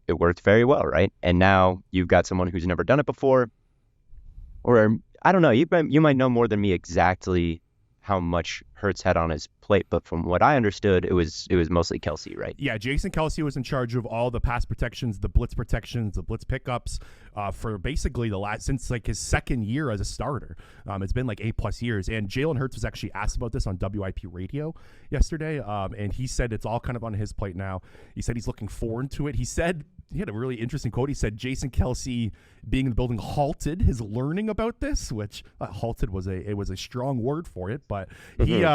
it worked very well, right? And now you've got someone who's never done it before, or I don't know, you might know more than me exactly how much Hurts had on his plate, but from what I understood, it was mostly Kelsey, right? Yeah, Jason Kelsey was in charge of all the pass protections, the blitz protections, the blitz pickups for basically since like his second year as a starter. It's been like 8+ years, and Jalen Hurts was actually asked about this on WIP radio yesterday, and he said it's all kind of on his plate now. He said he's looking forward to it. He had a really interesting quote. He said Jason Kelsey being in the building halted his learning about this, which halted was a strong word for it, but he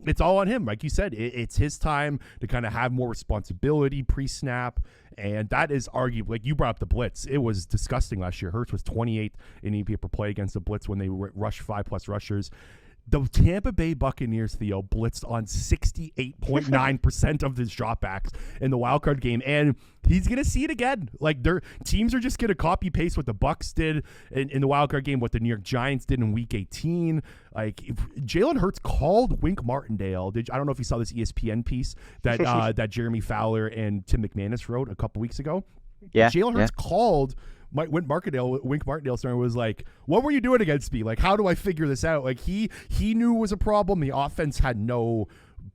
it's all on him. Like you said, it's his time to kind of have more responsibility pre-snap, and that is arguably, like you brought up the blitz. It was disgusting last year. Hurts was 28th in EPA per play against the blitz when they rushed 5+ rushers. The Tampa Bay Buccaneers, Theo, blitzed on 68.9% of his dropbacks in the wildcard game, and he's going to see it again. Like, their teams are just going to copy-paste what the Bucs did in the wildcard game, what the New York Giants did in Week 18. Like, Jalen Hurts called Wink Martindale. I don't know if you saw this ESPN piece that that Jeremy Fowler and Tim McManus wrote a couple weeks ago. Yeah, Jalen Hurts called Wink Martindale starting was like, what were you doing against me? Like, how do I figure this out? Like, he knew it was a problem. The offense had no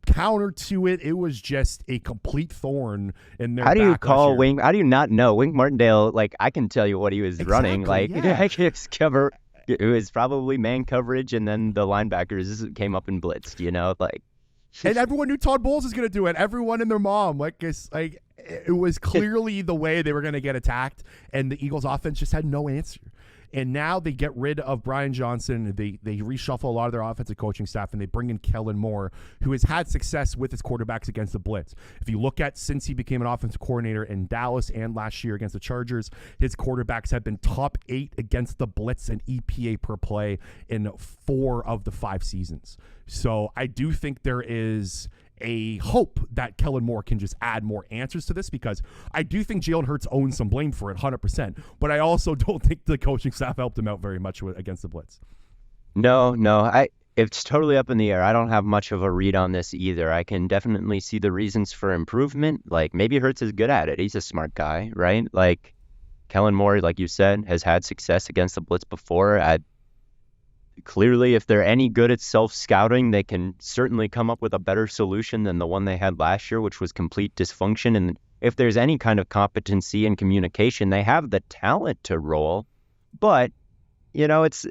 counter to it. It was just a complete thorn in their back. How do you call Wink? How do you not know? Wink Martindale, like, I can tell you what he was running. Like, yeah. Cover. It was probably man coverage, and then the linebackers came up and blitzed, like. And everyone knew Todd Bowles was going to do it. Everyone and their mom. It was clearly the way they were going to get attacked, and the Eagles offense just had no answer. And now they get rid of Brian Johnson. They reshuffle a lot of their offensive coaching staff, and they bring in Kellen Moore, who has had success with his quarterbacks against the blitz. If you look at since he became an offensive coordinator in Dallas and last year against the Chargers, his quarterbacks have been top 8 against the blitz and EPA per play in 4 of the 5 seasons. So I do think there is a hope that Kellen Moore can just add more answers to this, because I do think Jalen Hurts owns some blame for it 100%, but I also don't think the coaching staff helped him out very much against the blitz. No, it's totally up in the air. I don't have much of a read on this either. I can definitely see the reasons for improvement. Like, maybe Hurts is good at it. He's a smart guy, right? Like, Kellen Moore, like you said, has had success against the blitz before. Clearly, if they're any good at self-scouting, they can certainly come up with a better solution than the one they had last year, which was complete dysfunction. And if there's any kind of competency in communication, they have the talent to roll. But, it's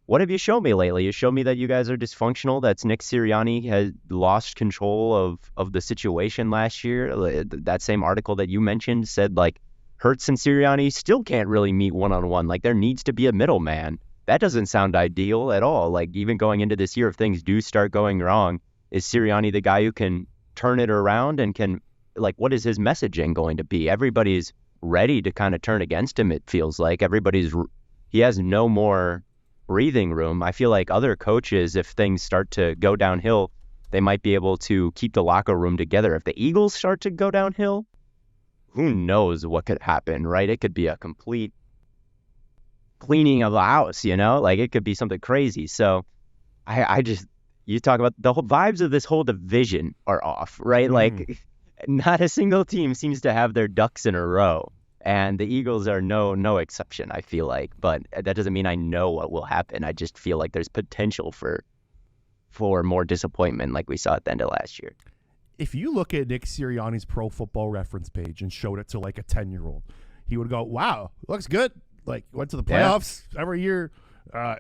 what have you shown me lately? You showed me that you guys are dysfunctional. That's Nick Sirianni has lost control of the situation last year. That same article that you mentioned said, like, Hurts and Sirianni still can't really meet one-on-one. Like, there needs to be a middleman. That doesn't sound ideal at all. Like, even going into this year, if things do start going wrong, is Sirianni the guy who can turn it around and can, like, what is his messaging going to be? Everybody's ready to kind of turn against him, it feels like. He has no more breathing room. I feel like other coaches, if things start to go downhill, they might be able to keep the locker room together. If the Eagles start to go downhill, who knows what could happen, right? It could be a complete cleaning of the house, like it could be something crazy. So you talk about the whole vibes of this whole division are off, right? Like, not a single team seems to have their ducks in a row, and the Eagles are no exception, I feel like. But that doesn't mean I know what will happen. I just feel like there's potential for more disappointment, like we saw at the end of last year. If you look at Nick Sirianni's Pro Football Reference page and showed it to like a 10-year-old, he would go, "Wow, looks good." Like, went to the playoffs every year,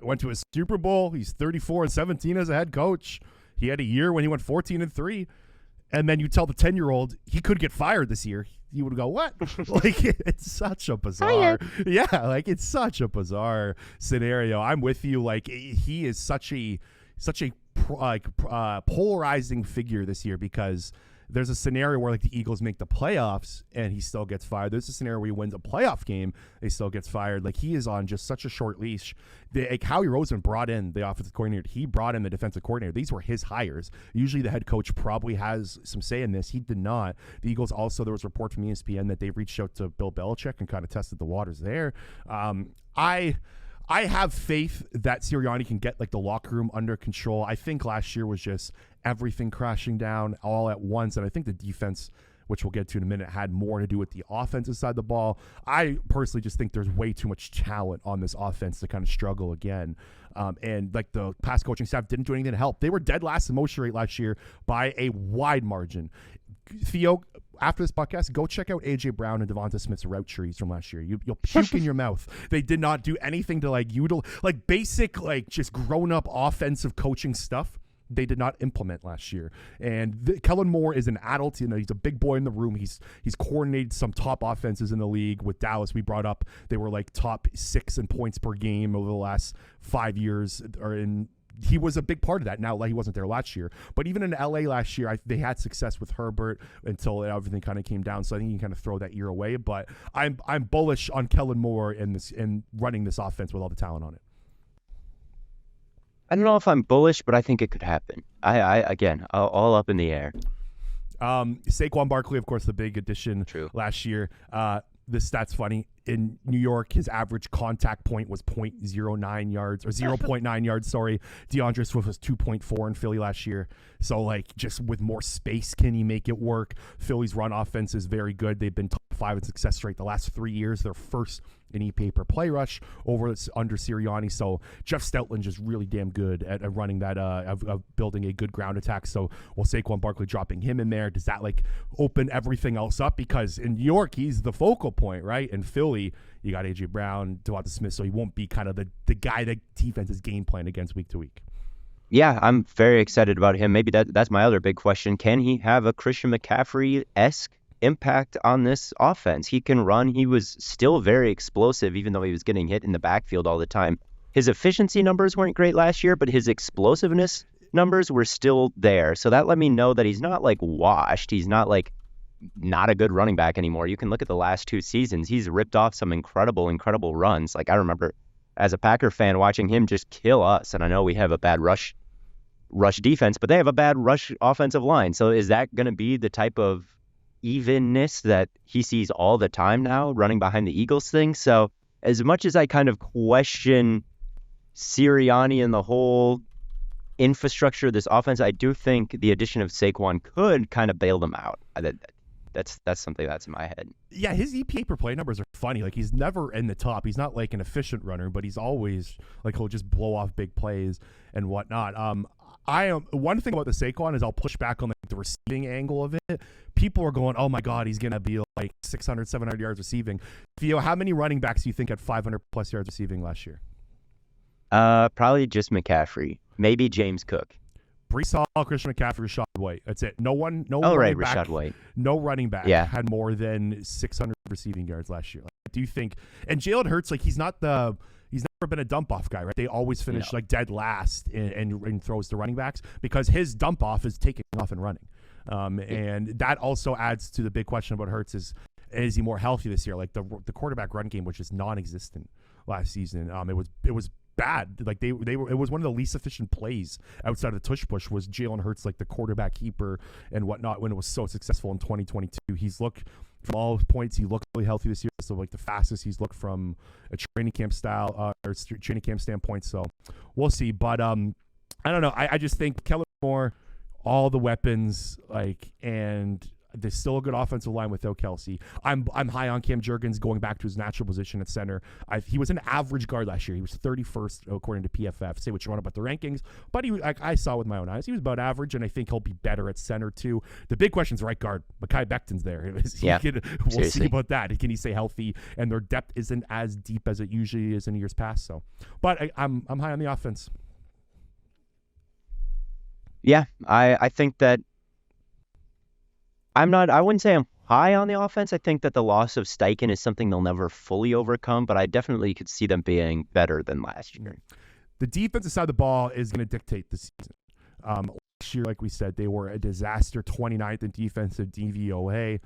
went to a Super Bowl. He's 34-17 as a head coach. He had a year when he went 14-3. And then you tell the 10-year-old he could get fired this year. You would go, what? Like, it's such a bizarre. Yeah, like, it's such a bizarre scenario. I'm with you. Like, he is such a polarizing figure this year because there's a scenario where like the Eagles make the playoffs and he still gets fired. There's a scenario where he wins a playoff game, he still gets fired. Like he is on just such a short leash. Howie Roseman brought in the offensive coordinator. He brought in the defensive coordinator. These were his hires. Usually the head coach probably has some say in this. He did not. The Eagles also, there was a report from ESPN that they reached out to Bill Belichick and kind of tested the waters there. I have faith that Sirianni can get like the locker room under control. I think last year was just everything crashing down all at once. And I think the defense, which we'll get to in a minute, had more to do with the offensive side of the ball. I personally just think there's way too much talent on this offense to kind of struggle again. And like the past coaching staff didn't do anything to help. They were dead last in motion rate last year by a wide margin. Theo, after this podcast, go check out A.J. Brown and Devonta Smith's route trees from last year. You'll puke in your mouth. They did not do anything to like basic, like just grown-up offensive coaching stuff. They did not implement last year. And Kellen Moore is an adult. You know, he's a big boy in the room. He's coordinated some top offenses in the league. With Dallas, we brought up they were like top 6 in points per game over the last 5 years, he was a big part of that. Now, he wasn't there last year, but even in LA last year, they had success with Herbert until everything kind of came down. So I think you can kind of throw that year away. But I'm bullish on Kellen Moore and running this offense with all the talent on it. I don't know if I'm bullish, but I think it could happen. Again, all up in the air. Saquon Barkley, of course, the big addition last year. This stat's funny. In New York, his average contact point was 0.09 yards or 0.9 yards. Sorry. DeAndre Swift was 2.4 in Philly last year. So like just with more space, can he make it work? Philly's run offense is very good. They've been top 5 in success rate the last 3 years. They're first in EPA per play rush under Sirianni. So Jeff Stoutland just really damn good at running that, of building a good ground attack. So will Saquon Barkley dropping him in there, does that like open everything else up? Because in New York, he's the focal point, right? In Philly, you got A.J. Brown, Devonta Smith, so he won't be kind of the guy that defense is game plan against week to week. Yeah, I'm very excited about him. Maybe that's my other big question. Can he have a Christian McCaffrey-esque impact on this offense? He can run. He was still very explosive, even though he was getting hit in the backfield all the time. His efficiency numbers weren't great last year, but his explosiveness numbers were still there. So that let me know that he's not like washed. He's not like not a good running back anymore. You can look at the last 2 seasons. He's ripped off some incredible runs. Like I remember as a Packer fan watching him just kill us. And I know we have a bad rush defense, but they have a bad rush offensive line. So is that going to be the type of evenness that he sees all the time now running behind the Eagles thing? So as much as I kind of question Sirianni and the whole infrastructure of this offense, I do think the addition of Saquon could kind of bail them out. That's something that's in my head. Yeah, his EPA per play numbers are funny. Like he's never in the top. He's not like an efficient runner, but he's always like he'll just blow off big plays and whatnot. One thing about the Saquon is I'll push back on like the receiving angle of it. People are going, oh my God, he's gonna be like 600, 700 yards receiving. Theo, how many running backs do you think had 500 plus yards receiving last year? Probably just McCaffrey, maybe James Cook. Brees Hall, Christian McCaffrey, Rashad White. That's it. No running back, Rashad White. No running back had more than 600 receiving yards last year. Like, do you think? And Jalen Hurts, like he's never been a dump off guy, right? They always finish like dead last and throws to running backs because his dump off is taking off and running. And that also adds to the big question about Hurts is he more healthy this year? Like the quarterback run game was just non-existent last season. It was bad. Like it was one of the least efficient plays outside of the tush push was Jalen Hurts, like the quarterback keeper and whatnot, when it was so successful in 2022. He's looked from all points, he looked really healthy this year. So like the fastest he's looked from a training camp training camp standpoint. So we'll see. But I don't know. I just think Kellen Moore, all the weapons, and there's still a good offensive line without Kelsey. I'm high on Cam Jurgens going back to his natural position at center. He was an average guard last year. He was 31st according to PFF. Say what you want about the rankings, but I saw with my own eyes he was about average, and I think he'll be better at center too. The big question is right guard. Mekhi Becton's there. We'll see about that. Can he stay healthy? And their depth isn't as deep as it usually is in years past. So, but I'm high on the offense. Yeah, I think that. I wouldn't say I'm high on the offense. I think that the loss of Steichen is something they'll never fully overcome, but I definitely could see them being better than last year. The defensive side of the ball is going to dictate the season. Last year, like we said, they were a disaster, 29th in defensive DVOA.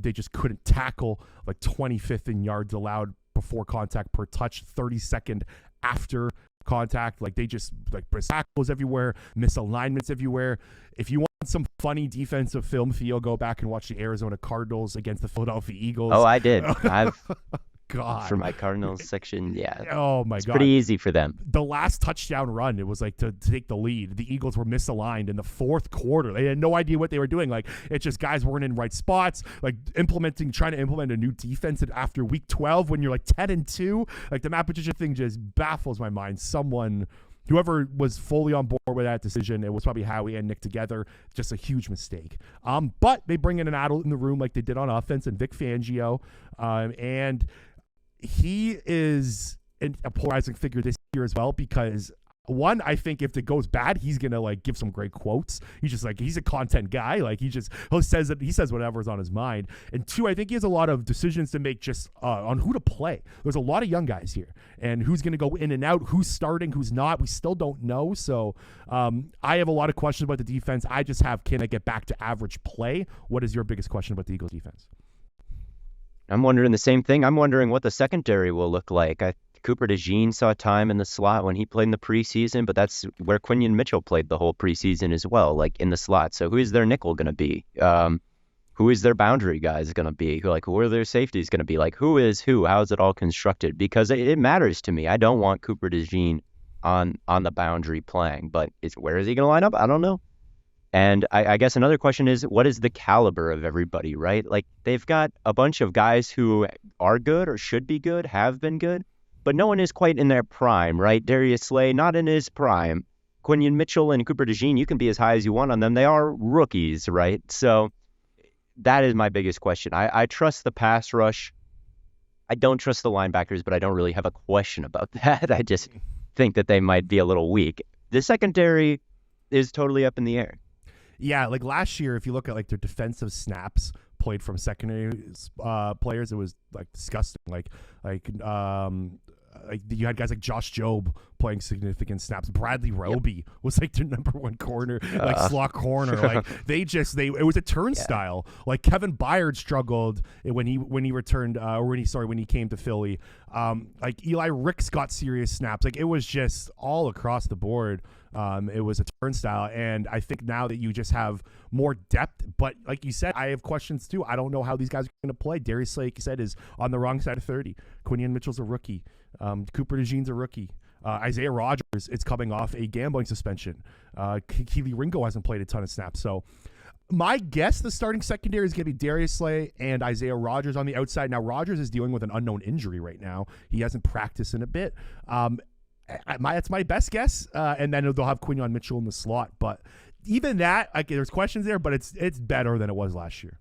They just couldn't tackle, like 25th in yards allowed before contact per touch, 32nd after contact. Like they just miss tackles everywhere, misalignments everywhere. If you want some funny defensive film, Theo, go back and watch the Arizona Cardinals against the Philadelphia Eagles. Oh, I did. I've God. For my Cardinals section, yeah. Oh my it's God. Pretty easy for them. The last touchdown run, it was like to take the lead. The Eagles were misaligned in the fourth quarter. They had no idea what they were doing. Like it's just guys weren't in right spots. Like trying to implement a new defense after week 12 when you're like 10-2. Like the Matt Patricia thing just baffles my mind. Whoever was fully on board with that decision, it was probably Howie and Nick together. Just a huge mistake. But they bring in an adult in the room like they did on offense and Vic Fangio, and he is a polarizing figure this year as well because one, I think if it goes bad, he's gonna like give some great quotes. He's just like he's a content guy. Like he says whatever's on his mind. And two, I think he has a lot of decisions to make just on who to play. There's a lot of young guys here, and who's gonna go in and out, who's starting, who's not. We still don't know. So I have a lot of questions about the defense. I just have, can they get back to average play? What is your biggest question about the Eagles defense? I'm wondering the same thing. I'm wondering what the secondary will look like. Cooper DeJean saw time in the slot when he played in the preseason, but that's where Quinion Mitchell played the whole preseason as well, like in the slot. So who is their nickel going to be? Who is their boundary guys going to be? Who are their safeties going to be? Like, who is who? How is it all constructed? Because it matters to me. I don't want Cooper DeJean on the boundary playing, but where is he going to line up? I don't know. And I guess another question is, what is the caliber of everybody, right? Like, they've got a bunch of guys who are good or should be good, have been good, but no one is quite in their prime, right? Darius Slay, not in his prime. Quinion Mitchell and Cooper DeJean, you can be as high as you want on them. They are rookies, right? So that is my biggest question. I trust the pass rush. I don't trust the linebackers, but I don't really have a question about that. I just think that they might be a little weak. The secondary is totally up in the air. Yeah, like last year, if you look at like their defensive snaps played from secondary players, it was like disgusting. Like you had guys like Josh Jobe playing significant snaps. Bradley Roby was like their number one corner, like slot corner. Like it was a turnstile. Yeah. Like Kevin Byard struggled when he returned when he came to Philly. Like Eli Ricks got serious snaps. Like it was just all across the board. It was a turnstile, and I think now that you just have more depth, but like you said, I have questions too. I don't know how these guys are going to play. Darius Slay, like you said, is on the wrong side of 30. Quinion Mitchell's a rookie. Cooper DeJean's a rookie. Isaiah Rodgers is coming off a gambling suspension. Keely Ringo hasn't played a ton of snaps. So my guess, the starting secondary is going to be Darius Slay and Isaiah Rodgers on the outside. Now, Rodgers is dealing with an unknown injury right now. He hasn't practiced in a bit. That's my best guess. And then they'll have Quinion Mitchell in the slot. But even that, like, there's questions there, but it's better than it was last year.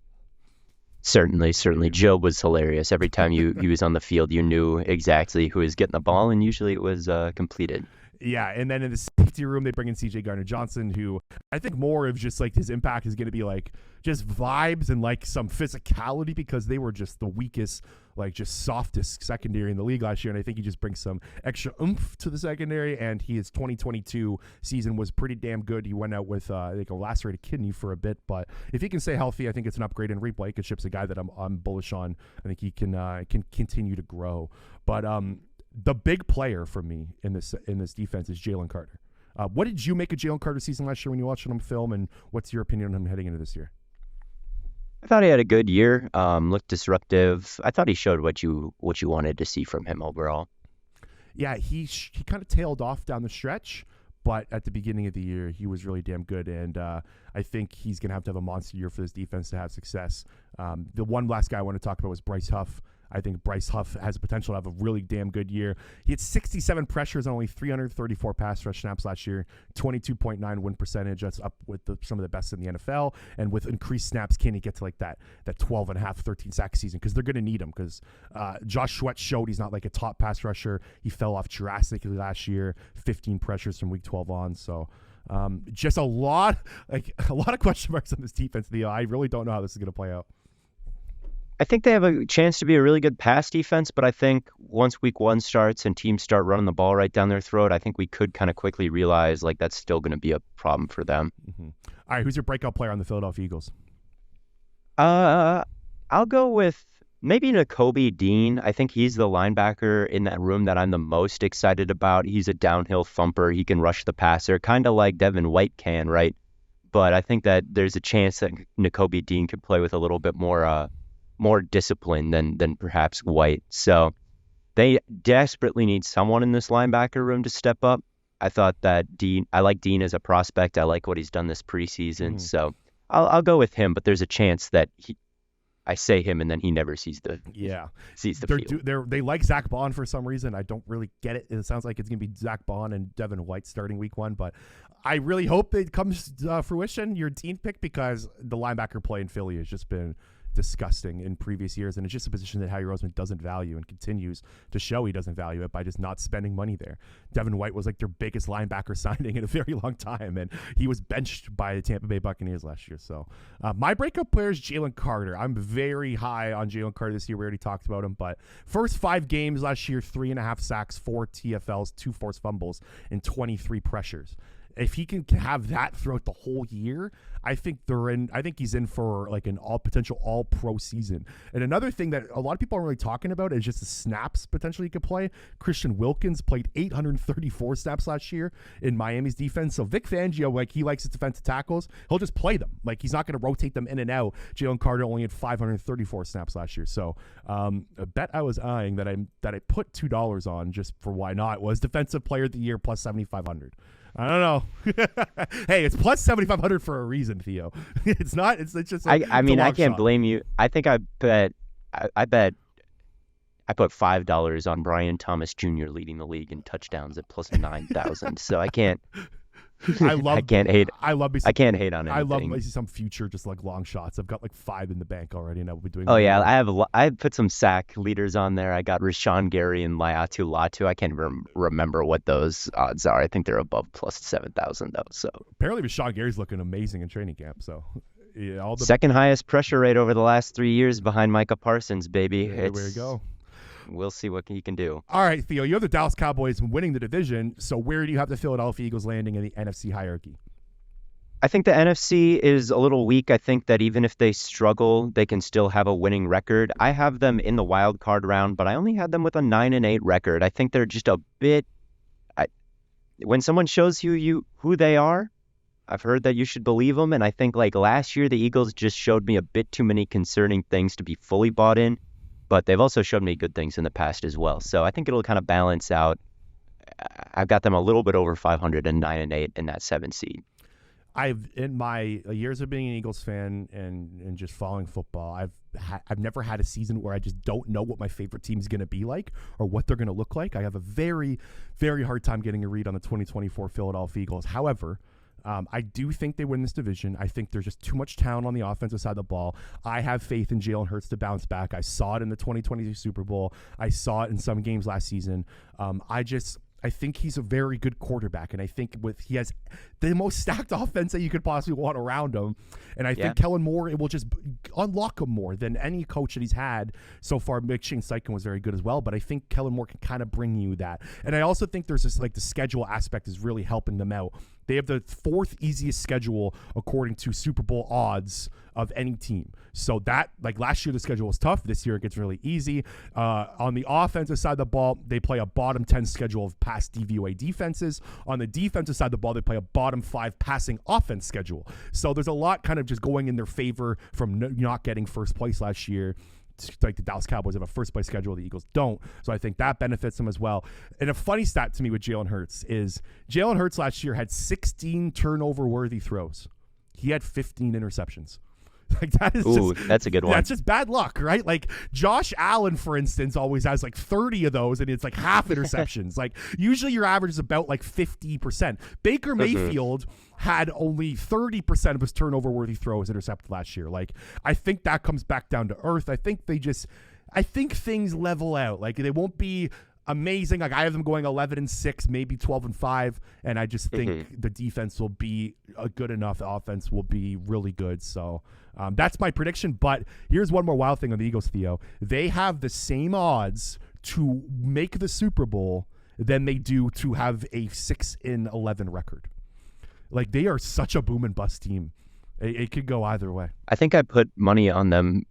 Certainly. Joe was hilarious. Every time he was on the field, you knew exactly who was getting the ball, and usually it was completed. Yeah, and then in the safety room, they bring in C.J. Gardner-Johnson, who I think more of just like his impact is going to be like just vibes and like some physicality, because they were just the weakest, like just softest secondary in the league last year. And I think he just brings some extra oomph to the secondary. And his 2022 season was pretty damn good. He went out with I think a lacerated kidney for a bit, but if he can stay healthy, I think it's an upgrade. And Reed Blankenship's a guy that I'm bullish on. I think he can continue to grow. But the big player for me in this defense is Jalen Carter. What did you make of Jalen Carter's season last year when you watched him film, and what's your opinion on him heading into this year? I thought he had a good year. Looked disruptive. I thought he showed what you wanted to see from him overall. Yeah, he kind of tailed off down the stretch, but at the beginning of the year, he was really damn good, and I think he's going to have a monster year for this defense to have success. The one last guy I want to talk about was Bryce Huff. I think Bryce Huff has the potential to have a really damn good year. He had 67 pressures on only 334 pass rush snaps last year, 22.9 win percentage. That's up with some of the best in the NFL. And with increased snaps, can he get to like that 12 and a half, 13 sack season? Because they're going to need him, because Josh Sweat showed he's not like a top pass rusher. He fell off drastically last year, 15 pressures from week 12 on. So just a lot of question marks on this defense, Theo. I really don't know how this is going to play out. I think they have a chance to be a really good pass defense, but I think once week 1 starts and teams start running the ball right down their throat, I think we could kind of quickly realize like that's still going to be a problem for them. Mm-hmm. All right, who's your breakout player on the Philadelphia Eagles? I'll go with maybe Nakobe Dean. I think he's the linebacker in that room that I'm the most excited about. He's a downhill thumper. He can rush the passer, kind of like Devin White can, right? But I think that there's a chance that Nakobe Dean could play with a little bit more discipline than perhaps White. So they desperately need someone in this linebacker room to step up. I thought that I like Dean as a prospect. I like what he's done this preseason. So I'll go with him, but there's a chance that I say him and then he never sees the field. They like Zach Bond for some reason. I don't really get it. It sounds like it's going to be Zach Bond and Devin White starting week 1, but I really hope it comes to fruition, your Dean pick, because the linebacker play in Philly has just been disgusting in previous years, and it's just a position that Howie Roseman doesn't value and continues to show he doesn't value it by just not spending money there. Devin White was like their biggest linebacker signing in a very long time, and he was benched by the Tampa Bay Buccaneers last year. So my breakup player is Jalen Carter. I'm very high on Jalen Carter this year. We already talked about him, but first 5 games last year, 3.5 sacks, 4 TFLs, 2 forced fumbles, and 23 pressures. If he can have that throughout the whole year, I think he's in for like an potential all pro season. And another thing that a lot of people aren't really talking about is just the snaps potentially he could play. Christian Wilkins played 834 snaps last year in Miami's defense. So Vic Fangio, like, he likes his defensive tackles. He'll just play them. Like, he's not going to rotate them in and out. Jalen Carter only had 534 snaps last year. So a bet I was eyeing that I put $2 on just for why not was defensive player of the year plus 7,500. I don't know. Hey, it's plus 7,500 for a reason, Theo. It's not. It's just. I can't blame you. I think I put $5 on Brian Thomas Jr. leading the league in touchdowns at plus 9,000. So I can't. I can't hate on anything. I love some future just like long shots. I've got like 5 in the bank already, and I will be doing. Oh yeah, I put some sack leaders on there. I got Rashawn Gary and Laiatu Latu. I can't remember what those odds are. I think they're above plus 7,000 though. So apparently Rashawn Gary's looking amazing in training camp. So yeah, second highest pressure rate over the last 3 years behind Micah Parsons, baby. There we go. We'll see what he can do. All right, Theo, you have the Dallas Cowboys winning the division. So where do you have the Philadelphia Eagles landing in the NFC hierarchy? I think the NFC is a little weak. I think that even if they struggle, they can still have a winning record. I have them in the wild card round, but I only had them with a 9-8 record. I think they're just a bit. When someone shows you who they are, I've heard that you should believe them. And I think like last year, the Eagles just showed me a bit too many concerning things to be fully bought in. But they've also showed me good things in the past as well. So I think it'll kind of balance out. I've got them a little bit over 500 and 9-8 in that 7 seed. In my years of being an Eagles fan and just following football, I've never had a season where I just don't know what my favorite team is going to be like or what they're going to look like. I have a very, very hard time getting a read on the 2024 Philadelphia Eagles. However, I do think they win this division. I think there's just too much talent on the offensive side of the ball. I have faith in Jalen Hurts to bounce back. I saw it in the 2022 Super Bowl. I saw it in some games last season. I think he's a very good quarterback, and I think he has the most stacked offense that you could possibly want around him. And I think Kellen Moore, it will just unlock him more than any coach that he's had so far. Mick Shane Sykin was very good as well, but I think Kellen Moore can kind of bring you that. And I also think there's this, like, the schedule aspect is really helping them out. They have the 4th easiest schedule according to Super Bowl odds of any team. So that, like, last year the schedule was tough. This year it gets really easy. On the offensive side of the ball, they play a bottom 10 schedule of pass DVOA defenses. On the defensive side of the ball, they play a bottom 5 passing offense schedule. So there's a lot kind of just going in their favor from not getting first place last year. Like the Dallas Cowboys have a first place schedule, the Eagles don't. So I think that benefits them as well. And a funny stat to me with Jalen Hurts is Jalen Hurts last year had 16 turnover worthy throws. He had 15 interceptions. Like, that is that's a good one. That's just bad luck, right? Like, Josh Allen, for instance, always has like 30 of those, and it's like half interceptions. Like, usually your average is about like 50%. Baker Mayfield had only 30% of his turnover-worthy throws intercepted last year. Like, I think that comes back down to earth. I think things level out. Like, they won't be amazing. Like I have them going 11-6, maybe 12-5, and I just think the defense will be a good enough. The offense will be really good. So that's my prediction. But here's one more wild thing on the Eagles, Theo. They have the same odds to make the Super Bowl than they do to have a 6-11 record. Like they are such a boom and bust team. It could go either way. I think I put money on them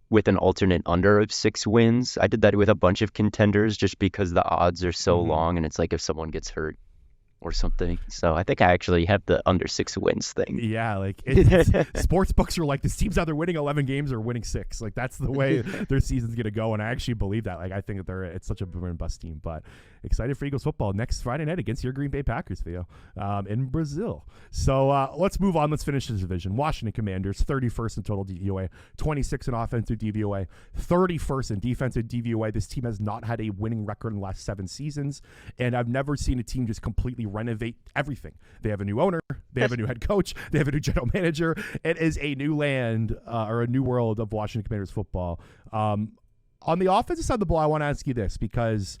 with an alternate under of 6 wins. I did that with a bunch of contenders just because the odds are so long, and it's like if someone gets hurt or something. So I think I actually have the under 6 wins thing. Yeah, like sports books are like this team's either winning 11 games or winning 6. Like that's the way their season's gonna go, and I actually believe that. Like I think that it's such a boom and bust team. But excited for Eagles football next Friday night against your Green Bay Packers, Theo, in Brazil. So let's move on. Let's finish this division. Washington Commanders, 31st in total DVOA, 26 in offensive DVOA, 31st in defensive DVOA. This team has not had a winning record in the last 7 seasons, and I've never seen a team just completely renovate everything. They have a new owner, they have a new head coach, they have a new general manager. It is a new land or a new world of Washington Commanders football. On the offensive side of the ball, I want to ask you this because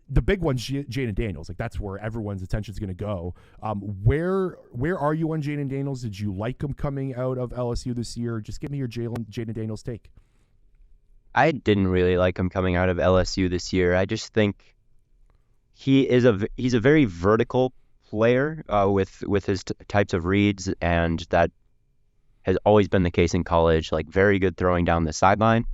the big one's Jaden Daniels. Like that's where everyone's attention is going to go. Where are you on Jaden Daniels? Did you like him coming out of LSU this year? Just give me your Jaden Daniels take. I didn't really like him coming out of LSU this year. I just think he's a very vertical player with his types of reads, and that has always been the case in college. Like very good throwing down the sideline,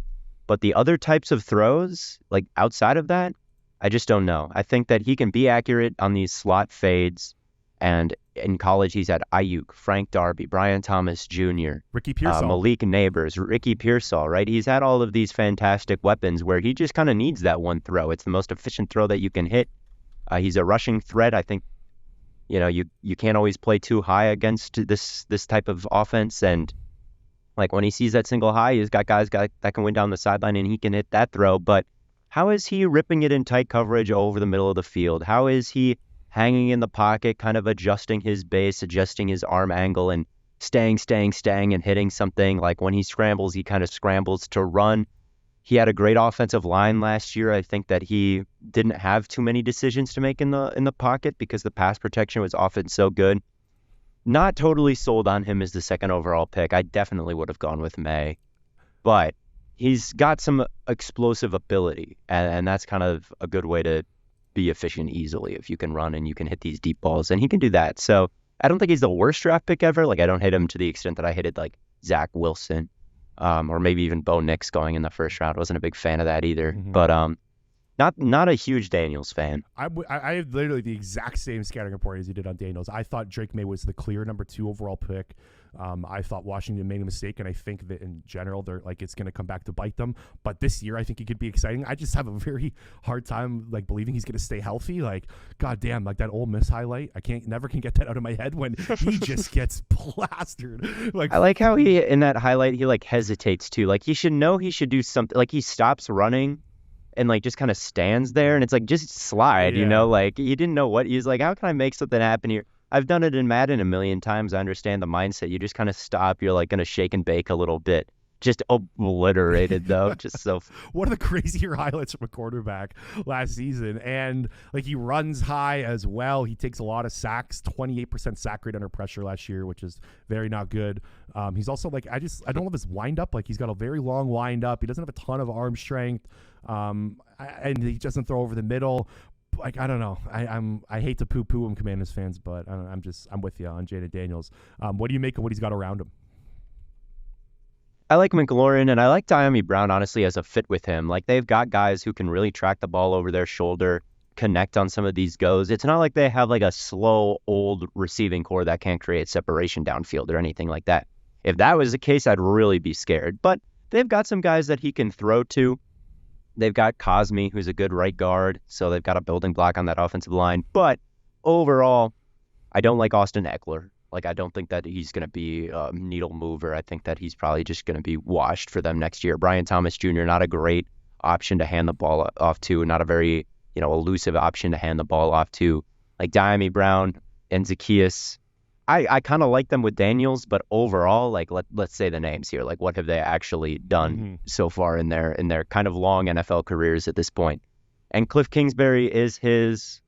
but the other types of throws, like outside of that, I just don't know. I think that he can be accurate on these slot fades, and in college he's had Ayuk, Frank Darby, Brian Thomas Jr., Ricky Pearsall, Malik Neighbors, Ricky Pearsall, right? He's had all of these fantastic weapons where he just kind of needs that one throw. It's the most efficient throw that you can hit. He's a rushing threat. I think, you can't always play too high against this type of offense, and like when he sees that single high, he's got guys that can win down the sideline and he can hit that throw. But how is he ripping it in tight coverage over the middle of the field? How is he hanging in the pocket, kind of adjusting his base, adjusting his arm angle, and staying and hitting something? Like when he scrambles, he kind of scrambles to run. He had a great offensive line last year. I think that he didn't have too many decisions to make in the pocket because the pass protection was often so good. Not totally sold on him as the 2nd overall pick. I definitely would have gone with May, but he's got some explosive ability, and that's kind of a good way to be efficient easily if you can run and you can hit these deep balls, and he can do that. So I don't think he's the worst draft pick ever. Like I don't hate him to the extent that I hated like Zach Wilson, or maybe even Bo Nix going in the first round. Wasn't a big fan of that either. But not a huge Daniels fan. I have literally the exact same scouting report as you did on Daniels. I thought Drake May was the clear number 2 overall pick. I thought Washington made a mistake, and I think that in general they're like it's going to come back to bite them. But this year, I think it could be exciting. I just have a very hard time like believing he's going to stay healthy. Like, goddamn, like that Ole Miss highlight, I never can get that out of my head when he just gets plastered. Like, I like how he in that highlight he like hesitates too. Like he should know he should do something. Like he stops running and like just kind of stands there, and it's like just slide. Like he didn't know what he's like. How can I make something happen here? I've done it in Madden a million times. I understand the mindset. You just kind of stop. You're like going to shake and bake a little bit. Just obliterated, though. Just so. One of the crazier highlights from a quarterback last season. And like he runs high as well. He takes a lot of sacks, 28% sack rate under pressure last year, which is very not good. He's also like, I don't love his wind up. Like he's got a very long wind up. He doesn't have a ton of arm strength. And he doesn't throw over the middle. Like, I don't know. I hate to poo-poo him, Commanders fans, but I'm with you on Jaden Daniels. What do you make of what he's got around him? I like McLaurin, and I like Diami Brown, honestly, as a fit with him. Like, they've got guys who can really track the ball over their shoulder, connect on some of these goes. It's not like they have, like, a slow, old receiving core that can't create separation downfield or anything like that. If that was the case, I'd really be scared. But they've got some guys that he can throw to. They've got Cosme, who's a good right guard, so they've got a building block on that offensive line. But overall, I don't like Austin Eckler. Like, I don't think that he's going to be a needle mover. I think that he's probably just going to be washed for them next year. Brian Thomas Jr., not a great option to hand the ball off to, not a very, elusive option to hand the ball off to. Like Diami Brown and Zacchaeus, I kind of like them with Daniels, but overall, like let's say the names here. Like, what have they actually done so far in their kind of long NFL careers at this point? And Cliff Kingsbury is his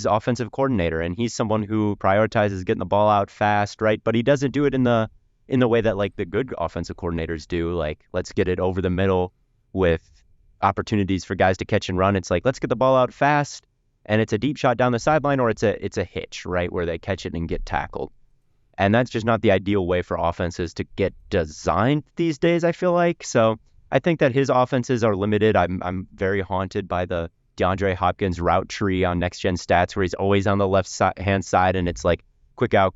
offensive coordinator, and he's someone who prioritizes getting the ball out fast, right? But he doesn't do it in the way that like the good offensive coordinators do. Like, let's get it over the middle with opportunities for guys to catch and run. It's like, let's get the ball out fast, and it's a deep shot down the sideline, or it's a hitch, right, where they catch it and get tackled. And that's just not the ideal way for offenses to get designed these days, I feel like. So I think that his offenses are limited. I'm very haunted by the DeAndre Hopkins route tree on Next Gen Stats, where he's always on the hand side, and it's like quick out,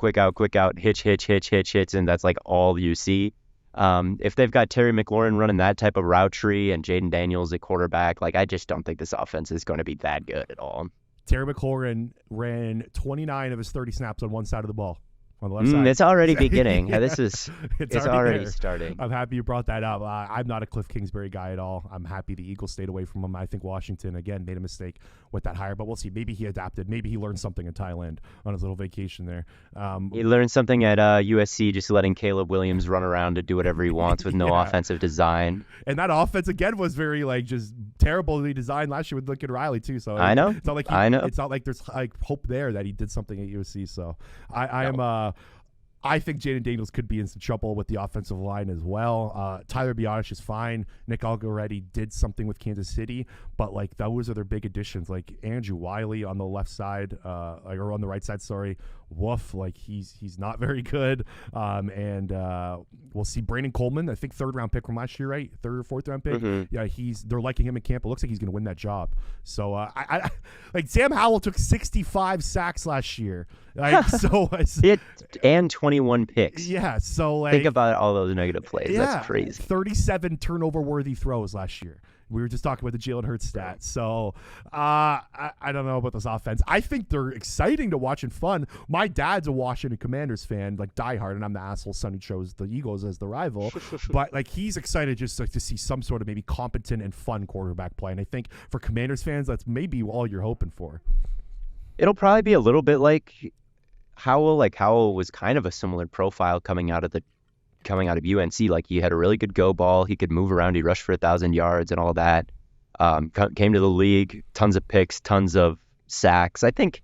hitch, and that's like all you see. If they've got Terry McLaurin running that type of route tree and Jaden Daniels at quarterback, like, I just don't think this offense is going to be that good at all. Terry McLaurin ran 29 of his 30 snaps on one side of the ball. On the left side. It's already beginning. Yeah. It's already there. Starting. I'm happy you brought that up. I'm not a Cliff Kingsbury guy at all. I'm happy the Eagles stayed away from him. I think Washington, again, made a mistake with that hire, but we'll see. Maybe he adapted. Maybe he learned something in Thailand on his little vacation there. He learned something at USC, just letting Caleb Williams run around to do whatever he wants with no offensive design. And that offense, again, was very, like, just terribly designed last year with Lincoln Riley, too. So I know. It's not like it's not like there's, like, hope there that he did something at USC. So I think Jaden Daniels could be in some trouble with the offensive line as well. Tyler Biadasz is fine. Nick Algoretti did something with Kansas City, but like those are their big additions. Like Andrew Wiley on the left side, or on the right side, sorry. Woof, like he's not very good. And we'll see Brandon Coleman, I think 3rd round pick from last year, right? 3rd or 4th round pick. Mm-hmm. Yeah, they're liking him in camp. It looks like he's going to win that job. So I like Sam Howell took 65 sacks last year. Like, and 21 picks. Yeah, so like, think about all those negative plays. Yeah, that's crazy. 37 turnover-worthy throws last year. We were just talking about the Jalen Hurts stats. So I don't know about this offense. I think they're exciting to watch and fun. My dad's a Washington Commanders fan, like diehard, and I'm the asshole son who chose the Eagles as the rival. But like he's excited just like to see some sort of maybe competent and fun quarterback play. And I think for Commanders fans, that's maybe all you're hoping for. It'll probably be a little bit like Howell. Like Howell was kind of a similar profile coming out of UNC. Like he had a really good go ball. He could move around. He rushed for 1,000 yards and all that. Came to the league, tons of picks, tons of sacks. I think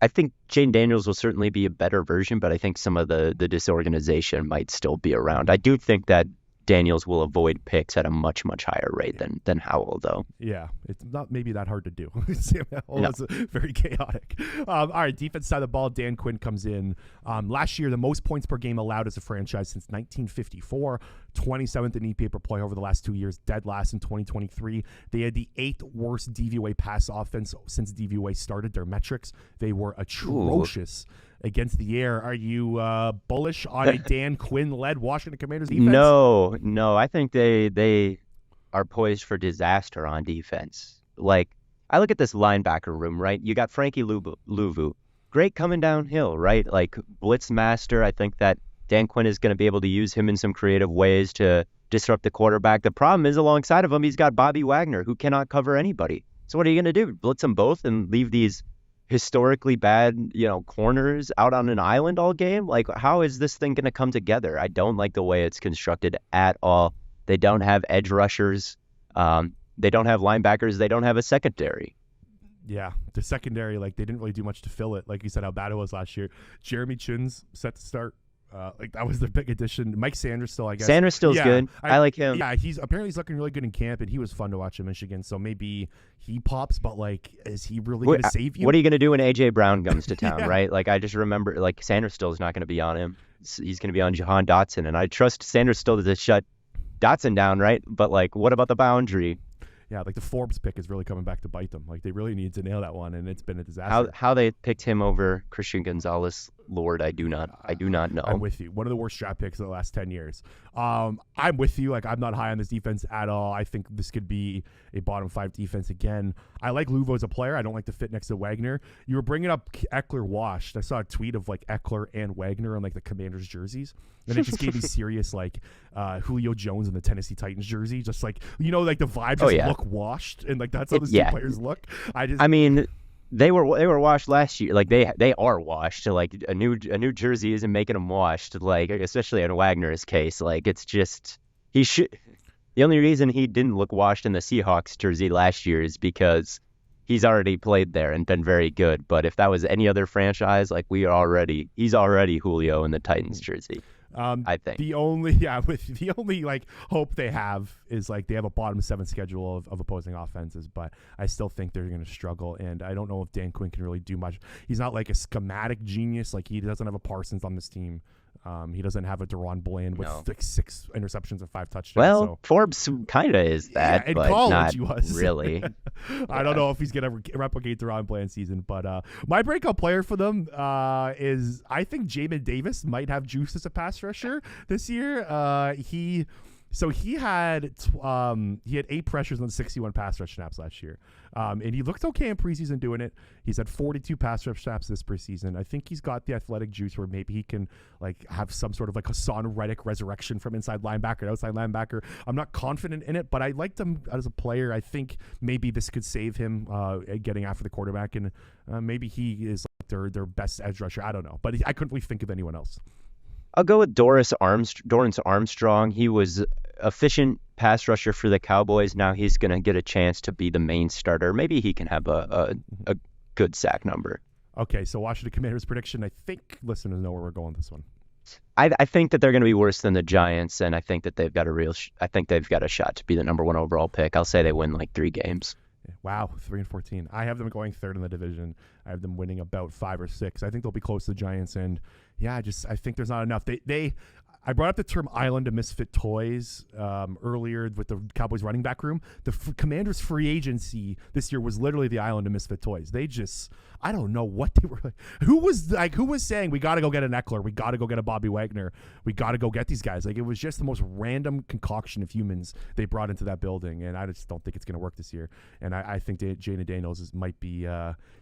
Jaden Daniels will certainly be a better version, but I think some of the disorganization might still be around. I do think that Daniels will avoid picks at a much, much higher rate than Howell, though. Yeah, it's not maybe that hard to do. Sam Howell is very chaotic. All right, defense side of the ball, Dan Quinn comes in. Last year, the most points per game allowed as a franchise since 1954, 27th in EPA per play over the last 2 years, dead last in 2023. They had the 8th worst DVOA pass offense since DVOA started their metrics. They were atrocious against the air. Are you bullish on a Dan Quinn-led Washington Commanders defense? No. I think they are poised for disaster on defense. Like, I look at this linebacker room, right? You got Frankie Louvu. Great coming downhill, right? Like, blitz master. I think that Dan Quinn is going to be able to use him in some creative ways to disrupt the quarterback. The problem is, alongside of him, he's got Bobby Wagner, who cannot cover anybody. So what are you going to do? Blitz them both and leave these historically bad, corners out on an island all game? Like, how is this thing going to come together? I don't like the way it's constructed at all. They don't have edge rushers. They don't have linebackers. They don't have a secondary. Yeah, the secondary, like, they didn't really do much to fill it. Like you said, how bad it was last year. Jeremy Chin's set to start. Like, that was their big addition. Mike Sanders still, I guess. Sanders still's good. I like him. Yeah, he's looking really good in camp, and he was fun to watch in Michigan. So maybe he pops, but like, is he really going to save you? What are you going to do when AJ Brown comes to town, right? Like, I just remember, like, Sanders still is not going to be on him. He's going to be on Jahan Dotson, and I trust Sanders still to shut Dotson down, right? But like, what about the boundary? Yeah, like the Forbes pick is really coming back to bite them. Like, they really need to nail that one, and it's been a disaster. How they picked him over Christian Gonzalez, Lord, I do not know. I'm with you. One of the worst draft picks of the last 10 years. I'm with you. Like, I'm not high on this defense at all. I think this could be a bottom 5 defense again. I like Louvo as a player. I don't like the fit next to Wagner. You were bringing up Eckler washed. I saw a tweet of like Eckler and Wagner on like the Commanders jerseys, and it just gave me serious like Julio Jones in the Tennessee Titans jersey. Just like, the vibe just look washed, and like that's how these two players look. I mean, they were washed last year. Like, they are washed. Like, a new jersey isn't making them washed. Like, especially in Wagner's case. Like, it's just he The only reason he didn't look washed in the Seahawks jersey last year is because he's already played there and been very good. But if that was any other franchise, like he's already Julio in the Titans jersey. I think the only like hope they have is like they have a bottom 7 schedule of opposing offenses, but I still think they're going to struggle, and I don't know if Dan Quinn can really do much. He's not like a schematic genius. Like he doesn't have a Parsons on this team. He doesn't have a Deron Bland with like 6 interruptions and 5 touchdowns. Well, so. Forbes kind of is that, in but college not he was. really. I don't know if he's going to replicate Deron Bland's season, but my breakout player for them is I think Jamin Davis might have juice as a pass rusher this year. He had 8 pressures on 61 pass rush snaps last year. And he looked okay in preseason doing it. He's had 42 pass rush snaps this preseason. I think he's got the athletic juice where maybe he can like have some sort of like Hassan Reddick resurrection from inside linebacker to outside linebacker. I'm not confident in it, but I liked him as a player. I think maybe this could save him getting after the quarterback, and maybe he is like their best edge rusher. I don't know, but I couldn't really think of anyone else. I'll go with Dorrance Armstrong. He was efficient pass rusher for the Cowboys. Now he's going to get a chance to be the main starter. Maybe he can have a good sack number. Okay, so Washington Commanders prediction. I think listeners know where we're going with this one. I think that they're going to be worse than the Giants, and I think that they've got a shot to be the number 1 overall pick. I'll say they win like 3 games. Wow, 3-14. I have them going 3rd in the division. I have them winning about 5 or 6. I think they'll be close to the Giants, and yeah, I think there's not enough. I brought up the term island of misfit toys earlier with the Cowboys running back room. The Commanders free agency this year was literally the island of misfit toys. They just, I don't know what they were. Who was saying we got to go get an Eckler, we got to go get a Bobby Wagner, we got to go get these guys? Like it was just the most random concoction of humans they brought into that building, and I just don't think it's going to work this year. And I think Jane Daniels might be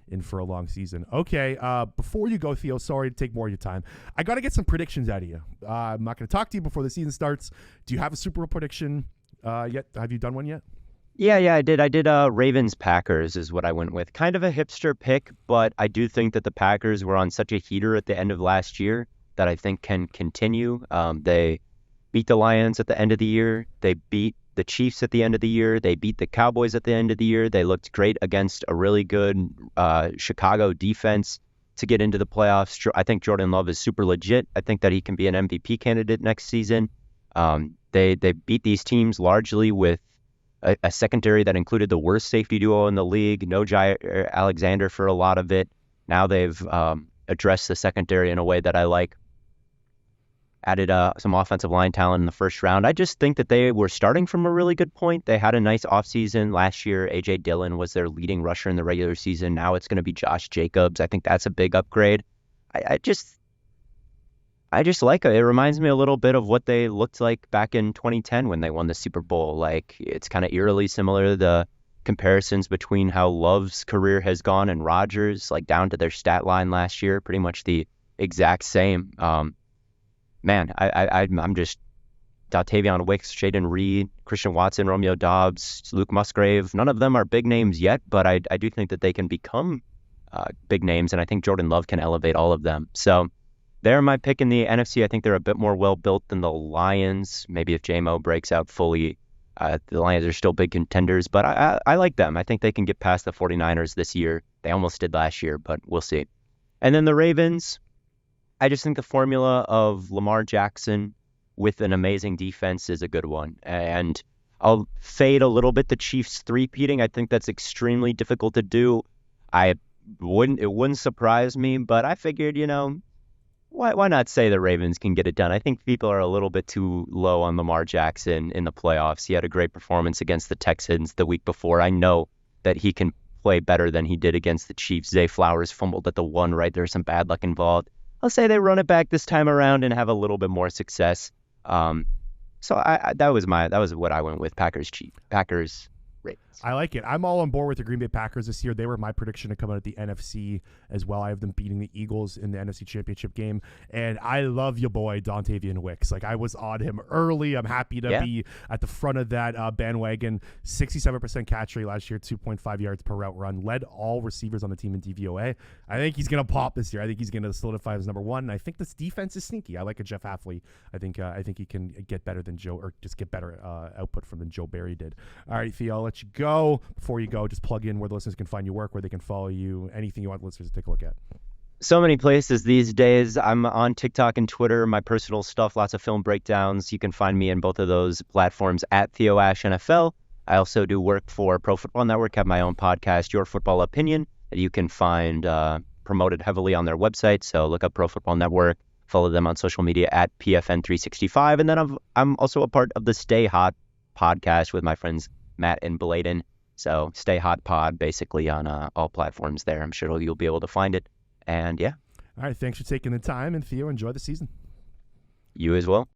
in for a long season. Okay, before you go, Theo, sorry to take more of your time. I got to get some predictions out of you. I'm not going to talk to you before the season starts. Do you have a Super Bowl prediction yet? Have you done one yet? Yeah, I did. Ravens Packers is what I went with. Kind of a hipster pick, but I do think that the Packers were on such a heater at the end of last year that I think can continue. They beat the Lions at the end of the year. They beat the Chiefs at the end of the year. They beat the Cowboys at the end of the year. They looked great against a really good Chicago defense to get into the playoffs. I think Jordan Love is super legit. I think that he can be an MVP candidate next season. They beat these teams largely with a secondary that included the worst safety duo in the league, no Jair Alexander for a lot of it. Now they've addressed the secondary in a way that I like. Added some offensive line talent in the first round. I just think that they were starting from a really good point. They had a nice offseason. Last year, A.J. Dillon was their leading rusher in the regular season. Now it's going to be Josh Jacobs. I think that's a big upgrade. I just like it. It reminds me a little bit of what they looked like back in 2010 when they won the Super Bowl. Like, it's kind of eerily similar, the comparisons between how Love's career has gone and Rodgers, like down to their stat line last year, pretty much the exact same. I'm just Tavion Wicks, Shaden Reed, Christian Watson, Romeo Doubs, Luke Musgrave. None of them are big names yet, but I do think that they can become big names, and I think Jordan Love can elevate all of them. So they're my pick in the NFC. I think they're a bit more well-built than the Lions. Maybe if J-Mo breaks out fully, the Lions are still big contenders, but I like them. I think they can get past the 49ers this year. They almost did last year, but we'll see. And then the Ravens, I just think the formula of Lamar Jackson with an amazing defense is a good one. And I'll fade a little bit the Chiefs three-peating. I think that's extremely difficult to do. It wouldn't surprise me, but I figured, why not say the Ravens can get it done? I think people are a little bit too low on Lamar Jackson in the playoffs. He had a great performance against the Texans the week before. I know that he can play better than he did against the Chiefs. Zay Flowers fumbled at the 1, right? There's some bad luck involved. I'll say they run it back this time around and have a little bit more success. So that was what I went with. Packers Ravens. Patriots. I like it. I'm all on board with the Green Bay Packers this year. They were my prediction to come out at the NFC as well. I have them beating the Eagles in the NFC Championship game. And I love your boy, Dontavian Wicks. Like, I was on him early. I'm happy to be at the front of that bandwagon. 67% catch rate last year, 2.5 yards per route run. Led all receivers on the team in DVOA. I think he's going to pop this year. I think he's going to solidify as number one. And I think this defense is sneaky. I like a Jeff Hafley. I think he can get better than Joe, or just get better output from than Joe Barry did. All right, Theo, I'll let you go. Before you go, just plug in where the listeners can find your work, where they can follow you, anything you want listeners to take a look at. So many places these days. I'm on TikTok and Twitter, my personal stuff, lots of film breakdowns. You can find me in both of those platforms at Theo Ash NFL. I also do work for Pro Football Network, have my own podcast, Your Football Opinion, that you can find promoted heavily on their website. So look up Pro Football Network, follow them on social media at PFN365. And then I'm also a part of the Stay Hot podcast with my friends Matt and Bladen. So Stay Hot Pod, basically on all platforms there. I'm sure you'll be able to find it. And yeah. All right. Thanks for taking the time. And Theo, enjoy the season. You as well.